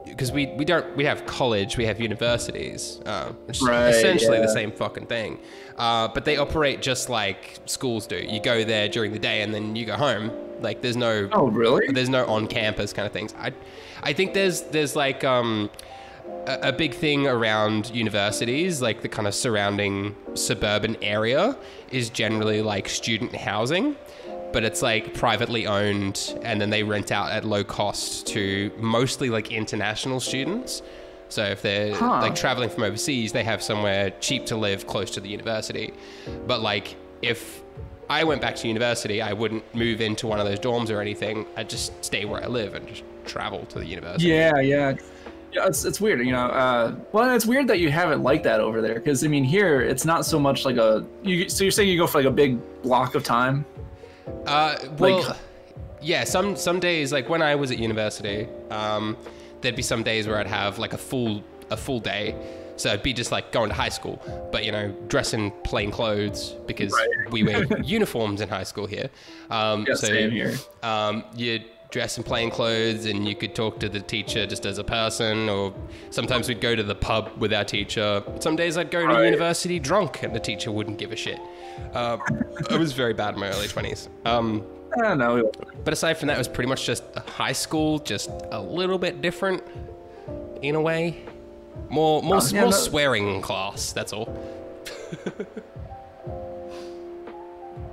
Because we have college, we have universities, which is essentially the same fucking thing. But they operate just like schools do. You go there during the day and then you go home. Like there's no there's no on campus kind of things. I think there's like a big thing around universities, like the kind of surrounding suburban area is generally like student housing. But it's like privately owned, and then they rent out at low cost to mostly like international students. So if they're like traveling from overseas, they have somewhere cheap to live close to the university. But like if I went back to university, I wouldn't move into one of those dorms or anything. I'd just stay where I live and just travel to the university. Yeah, it's weird, you know. Well, it's weird that you have it like that over there, because I mean, here it's not so much like so you're saying you go for like a big block of time. Well, yeah, some days, like when I was at university, there'd be some days where I'd have like a full day. So it'd be just like going to high school, but you know, dress in plain clothes because we wear uniforms in high school here. Same here. You'd dress in plain clothes and you could talk to the teacher just as a person, or sometimes we'd go to the pub with our teacher. Some days I'd go to university drunk and the teacher wouldn't give a shit. I was very bad in my early 20s. I don't know. But aside from that, it was pretty much just high school, just a little bit different in a way. More swearing in class, that's all.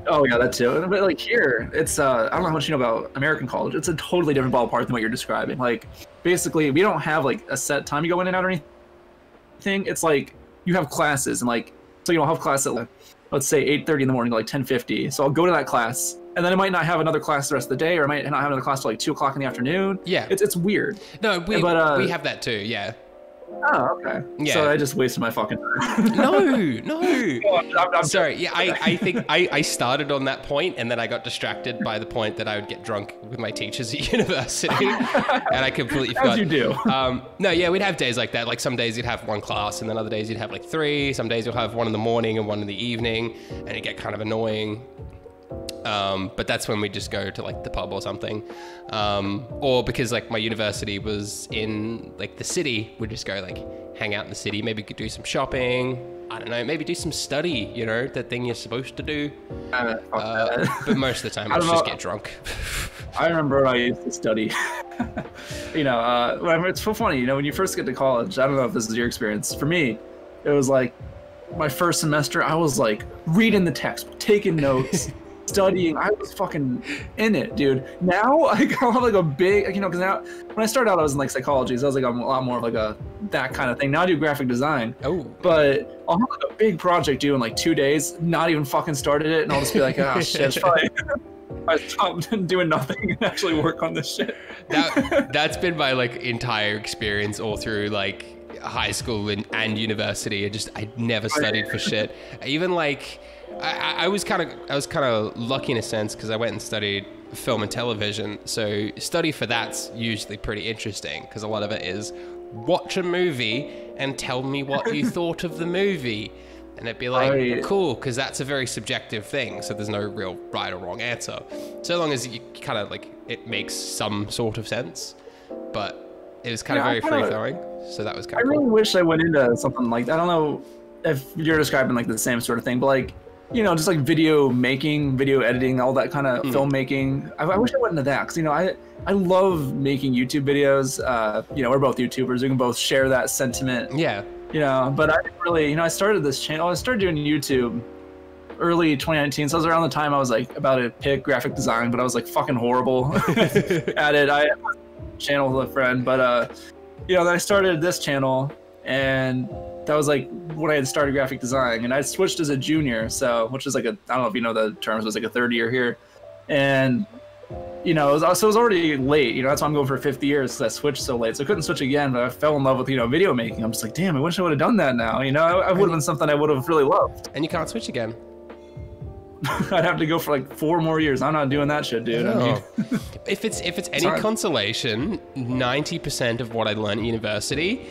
Oh yeah, that too. But like here, it's I don't know how much you know about American college. It's a totally different ballpark than what you're describing. Like basically, we don't have like a set time you go in and out or anything. It's like you have classes, and like so you'll have class at like, let's say 8:30 in the morning to like 10:50. So I'll go to that class, and then I might not have another class the rest of the day, or I might not have another class till like 2 o'clock in the afternoon. Yeah, it's weird. No, we have that too. Yeah. Oh, okay. Yeah. So I just wasted my fucking time. No. I'm sorry. Yeah, I think I started on that point, and then I got distracted by the point that I would get drunk with my teachers at university, and I completely forgot. As you do. No, yeah, we'd have days like that. Like some days you'd have one class, and then other days you'd have like 3. Some days you'll have one in the morning and one in the evening, and it'd get kind of annoying. But that's when we just go to like the pub or something. Or because like my university was in like the city, we'd just go like hang out in the city. Maybe we could do some shopping. I don't know, maybe do some study, you know, that thing you're supposed to do. But most of the time, let's just get drunk. I remember when I used to study. You know, it's so funny, you know, when you first get to college, I don't know if this is your experience. For me, it was like my first semester, I was like reading the textbook, taking notes, studying. I was fucking in it, dude. Now I have like a big, you know, because now when I started out, I was in like psychology, so I was like a lot more of like that kind of thing. Now I do graphic design. Oh. But I'll have like a big project due in like 2 days, not even fucking started it, and I'll just be like, oh shit, it's probably I stopped doing nothing and actually work on this shit. That's been my like entire experience all through like high school and university. I never studied for shit. Even like I was kind of lucky in a sense because I went and studied film and television. So study for that's usually pretty interesting because a lot of it is watch a movie and tell me what you thought of the movie. And it'd be like, cool, because that's a very subjective thing. So there's no real right or wrong answer. So long as you kind of like, it makes some sort of sense. But it was kind of very free flowing. So that was kind of cool. I really wish I went into something like that. I don't know if you're describing like the same sort of thing, but like, you know, just like video making, video editing, all that kind of filmmaking. I wish I went into that because, you know, I love making YouTube videos. You know, we're both YouTubers. We can both share that sentiment. Yeah. You know, but I didn't really, you know, I started this channel. I started doing YouTube early 2019. So it was around the time I was like about to pick graphic design, but I was like fucking horrible at it. I had a channel with a friend, but you know, then I started this channel and that was like when I had started graphic design and I switched as a junior. So, which is like I don't know if you know the terms, it was like a third year here. And you know, it was already late, you know, that's why I'm going for 50 years because I switched so late. So I couldn't switch again, but I fell in love with, you know, video making. I'm just like, damn, I wish I would have done that now. You know, I would have been something I would have really loved. And you can't switch again. I'd have to go for like 4 more years. I'm not doing that shit, dude. No. I mean, if it's any consolation, 90% of what I learned at university,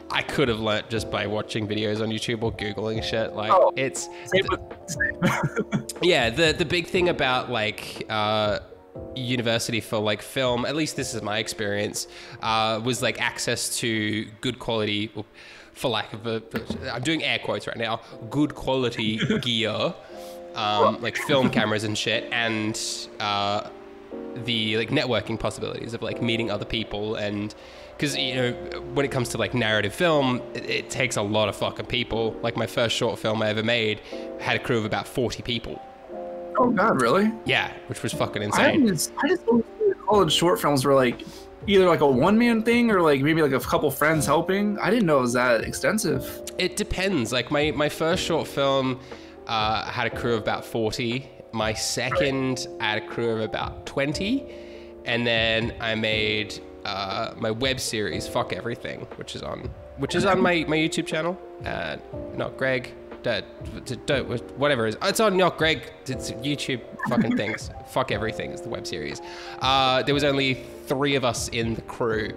I could have learnt just by watching videos on YouTube or Googling shit. Like it's yeah, the big thing about like university for like film, at least this is my experience, was like access to good quality, for lack of I'm doing air quotes right now, good quality gear, like film cameras and shit, and the like networking possibilities of like meeting other people. And because, you know, when it comes to like narrative film, it takes a lot of fucking people. Like my first short film I ever made had a crew of about 40 people. Oh God, really? Yeah, which was fucking insane. I just thought college short films were like either like a one-man thing or like maybe like a couple friends helping. I didn't know it was that extensive. It depends. Like my first short film had a crew of about 40. My second had a crew of about 20. And then I made my web series, Fuck Everything, which is on my YouTube channel. Not Greg. Whatever it is. It's on Not Greg. It's YouTube fucking things. Fuck Everything is the web series. There was only 3 of us in the crew.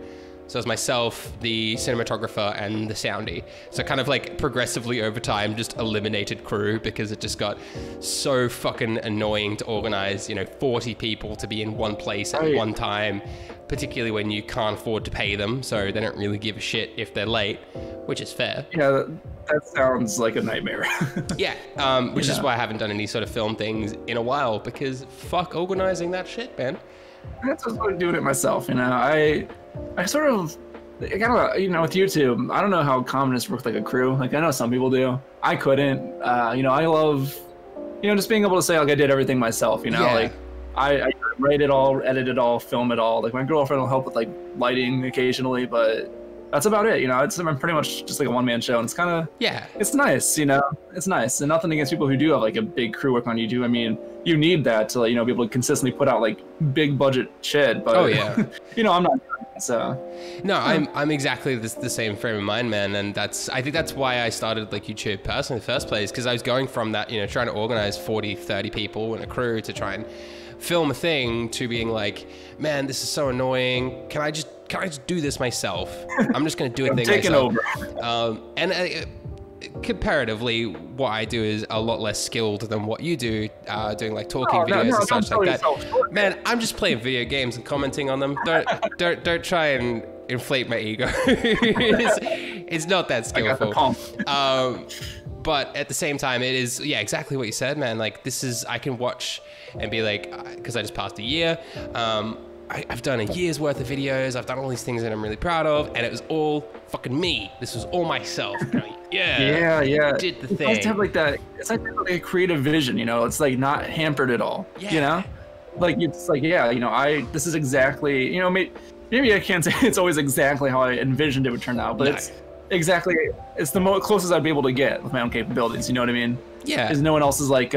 So it was myself, the cinematographer, and the soundy. So kind of like progressively over time, just eliminated crew because it just got so fucking annoying to organize, you know, 40 people to be in one place at one time, particularly when you can't afford to pay them. So they don't really give a shit if they're late, which is fair. Yeah, that sounds like a nightmare. Yeah, which is why I haven't done any sort of film things in a while, because fuck organizing that shit, man. That's just like doing it myself, you know. I sort of, I gotta, you know, with YouTube, I don't know how common it is to work like a crew. Like I know some people do. I couldn't. You know, I love, you know, just being able to say like I did everything myself. You know, like I write it all, edit it all, film it all. Like my girlfriend will help with like lighting occasionally, but that's about it. You know, I'm pretty much just like a one-man show, and it's kind of it's nice. You know, it's nice, and nothing against people who do have like a big crew work on YouTube. I mean, you need that to, you know, be able to consistently put out like big budget shit. But you know, I'm not. So no, I'm exactly the same frame of mind, man, and I think that's why I started like YouTube personally in the first place, because I was going from that, you know, trying to organize 40-30 people in a crew to try and film a thing to being like, man, this is so annoying. Can I just do this myself? I'm just gonna do a thing myself. Over. And comparatively, what I do is a lot less skilled than what you do, doing like talking videos and such like that. Man, I'm just playing video games and commenting on them. Don't try and inflate my ego. it's not that skillful. But at the same time, it is, yeah, exactly what you said, man. Like, this is, I can watch and be like, because I just passed a year. I've done a year's worth of videos. I've done all these things that I'm really proud of, and it was all fucking me. This was all myself. Yeah. Did the thing. It's nice to have like that. It's like a creative vision, you know. It's like not hampered at all. Yeah. You know, like it's like, yeah, you know, this is exactly, you know, maybe I can't say it's always exactly how I envisioned it would turn out, but it's exactly, it's the closest I'd be able to get with my own capabilities. You know what I mean? Yeah. Because no one else's like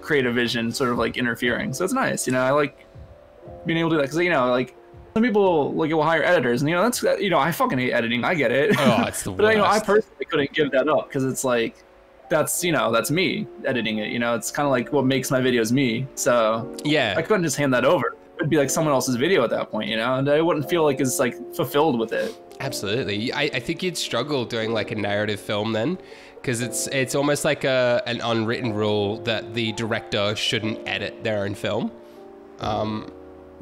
creative vision sort of like interfering. So it's nice, you know. I like being able to do that, because, you know, like some people like will hire editors, and, you know, that's, you know, I fucking hate editing. I get it. Oh, it's the worst. But, you know, I personally couldn't give that up, because it's like, that's, you know, that's me editing it. You know, it's kind of like what makes my videos me. So yeah, I couldn't just hand that over. It'd be like someone else's video at that point, you know, and I wouldn't feel like it's like fulfilled with it. Absolutely. I think you'd struggle doing like a narrative film then, because it's almost like an unwritten rule that the director shouldn't edit their own film.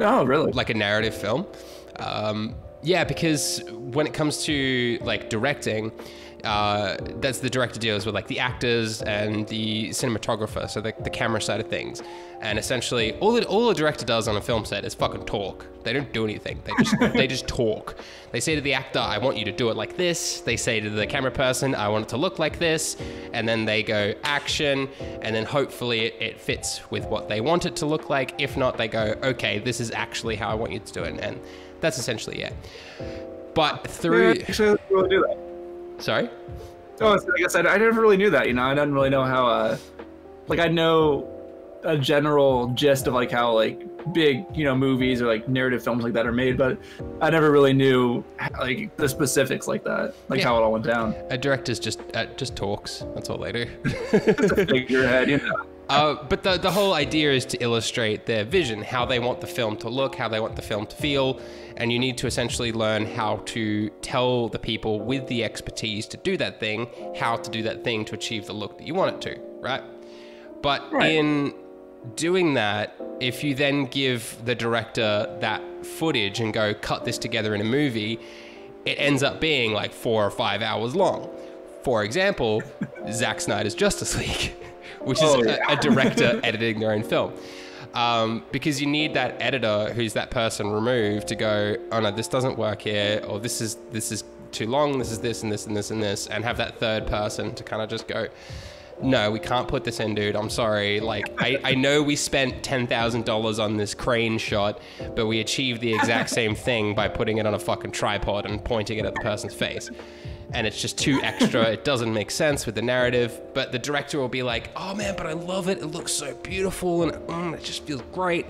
Oh, really? Like a narrative film. Yeah, because when it comes to like directing, that's the director deals with like the actors and the cinematographer, so the camera side of things. And essentially all the director does on a film set is fucking talk. They don't do anything. They just talk. They say to the actor, I want you to do it like this. They say to the camera person, I want it to look like this. And then they go action, and then hopefully it fits with what they want it to look like. If not, they go, okay, this is actually how I want you to do it. And that's essentially it. But through... Yeah, actually, I didn't really do that. Sorry? Oh, I guess I never really knew that, you know. I didn't really know how, like, I know a general gist of like how like big, you know, movies or like narrative films like that are made, but I never really knew like the specifics like that, like how it all went down. A director's just talks. That's all they do. It's a figurehead, you know. But the whole idea is to illustrate their vision, how they want the film to look, how they want the film to feel, and you need to essentially learn how to tell the people with the expertise to do that thing, how to do that thing to achieve the look that you want it to, right? But in doing that, if you then give the director that footage and go cut this together in a movie, it ends up being like 4 or 5 hours long. For example, Zack Snyder's Justice League, which is a director editing their own film. Because you need that editor who's that person removed to go, oh no, this doesn't work here, or this is too long, this is this and this and this and this, and have that third person to kind of just go, no, we can't put this in, dude. I'm sorry. Like, I know we spent $10,000 on this crane shot, but we achieved the exact same thing by putting it on a fucking tripod and pointing it at the person's face. And it's just too extra. It doesn't make sense with the narrative. But the director will be like, oh man, but I love it. It looks so beautiful, and it just feels great.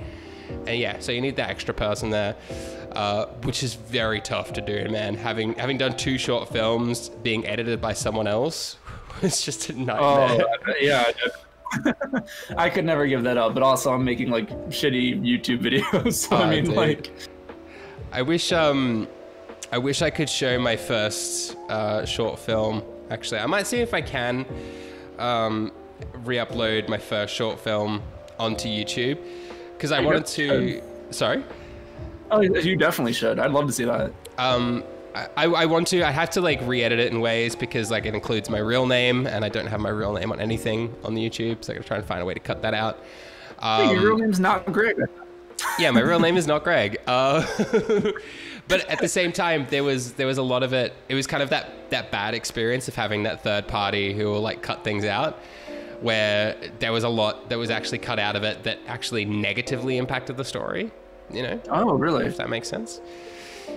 And yeah, so you need that extra person there, which is very tough to do, man. Having done 2 short films, being edited by someone else, it's just a nightmare. Oh, yeah. I could never give that up, but also I'm making like shitty YouTube videos. So I mean, dude. Like, I wish I could show my first short film. Actually, I might see if I can re-upload my first short film onto YouTube, because I wanted to. Sorry. Oh, you definitely should. I'd love to see that. I want to. I have to like re-edit it in ways, because like it includes my real name, and I don't have my real name on anything on the YouTube, so I gotta try and find a way to cut that out. Hey, your real name's not Greg. Yeah, my real name is not Greg. But at the same time, there was a lot of it. It was kind of that bad experience of having that third party who will like cut things out, where there was a lot that was actually cut out of it that actually negatively impacted the story. You know? Oh, really? If that makes sense.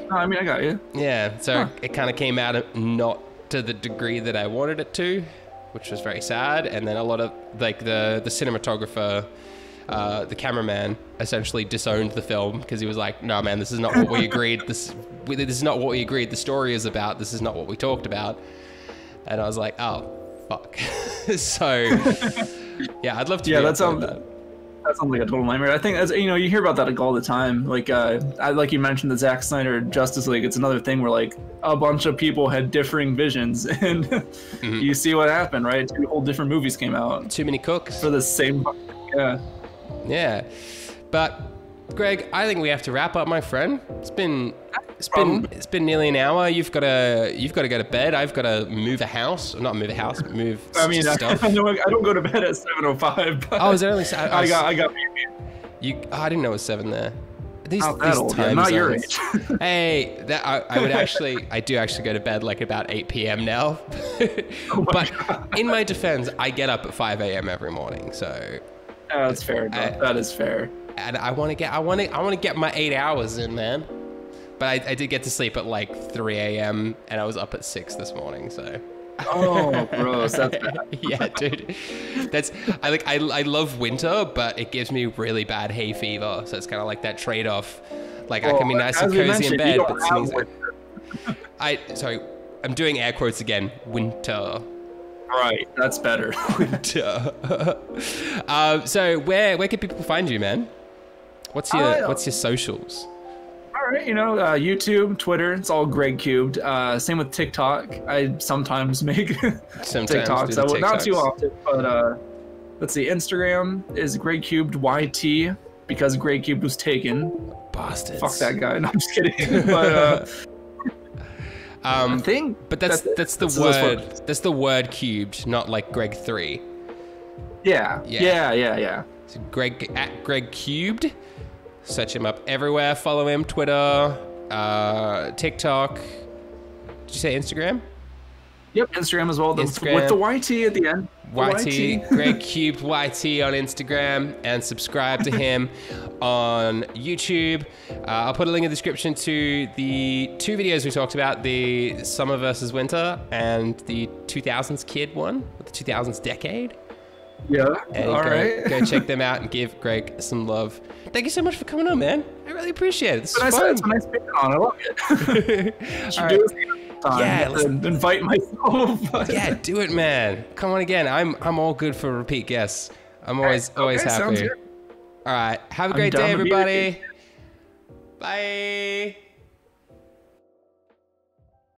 No, I mean, I got you. Yeah, so it kind of came out not to the degree that I wanted it to, which was very sad. And then a lot of like the cinematographer, the cameraman, essentially disowned the film, because he was like, no man, this is not what we agreed. This is not what we agreed the story is about. This is not what we talked about. And I was like, oh fuck. So yeah, I'd love to. Yeah, that sounds. That sounds like a total nightmare. I think, as you know, you hear about that like all the time. Like, like you mentioned the Zack Snyder Justice League. It's another thing where like a bunch of people had differing visions, and you see what happened, right? 2 whole different movies came out. Too many cooks for the same. Yeah. Yeah, but Greg, I think we have to wrap up, my friend. It's been nearly an hour. You've got to go to bed. I've got to move a house, not move a house, move stuff. I don't go to bed at 7:05. Oh, is it only? I got. You. Oh, I didn't know it was 7 there. These old, time not zones. Your age. Hey, I do actually go to bed like about 8 p.m. now. But in my defense, I get up at 5 a.m. every morning, so. That's fair. That is fair. And I want to get my 8 hours in, man. But I did get to sleep at like 3 a.m. and I was up at 6 this morning, so. Oh, gross. That's bad. Yeah, dude. I love winter, but it gives me really bad hay fever. So it's kind of like that trade-off. Like I can be nice and cozy in bed, but sneezing. Sorry, I'm doing air quotes again. Winter. Right, that's better. So where can people find you, man? What's your socials? All right, YouTube, Twitter, it's all GregCubed. Same with TikTok. I sometimes make TikToks. Not too often, but let's see. Instagram is GregCubed YT because GregCubed was taken. Bastards. Fuck that guy. No, I'm just kidding. But I think, but that's the word. That's the word cubed, not like Greg 3. Yeah. So GregCubed. Search him up everywhere. Follow him. Twitter, TikTok. Did you say Instagram? Yep, Instagram as well. Instagram. With the YT at the end. YT, GregCubed YT on Instagram, and subscribe to him on YouTube. I'll put a link in the description to the 2 videos we talked about, the summer versus winter and the 2000s kid one, the 2000s decade. Yeah, and go check them out and give Greg some love. Thank you so much for coming on, man. I really appreciate it. This is fun. It's a nice being on. I love it. Should do this time. Yeah, let's invite myself. Yeah, do it, man. Come on again. I'm all good for repeat guests. I'm always happy. All right. Have a great day, everybody. Bye.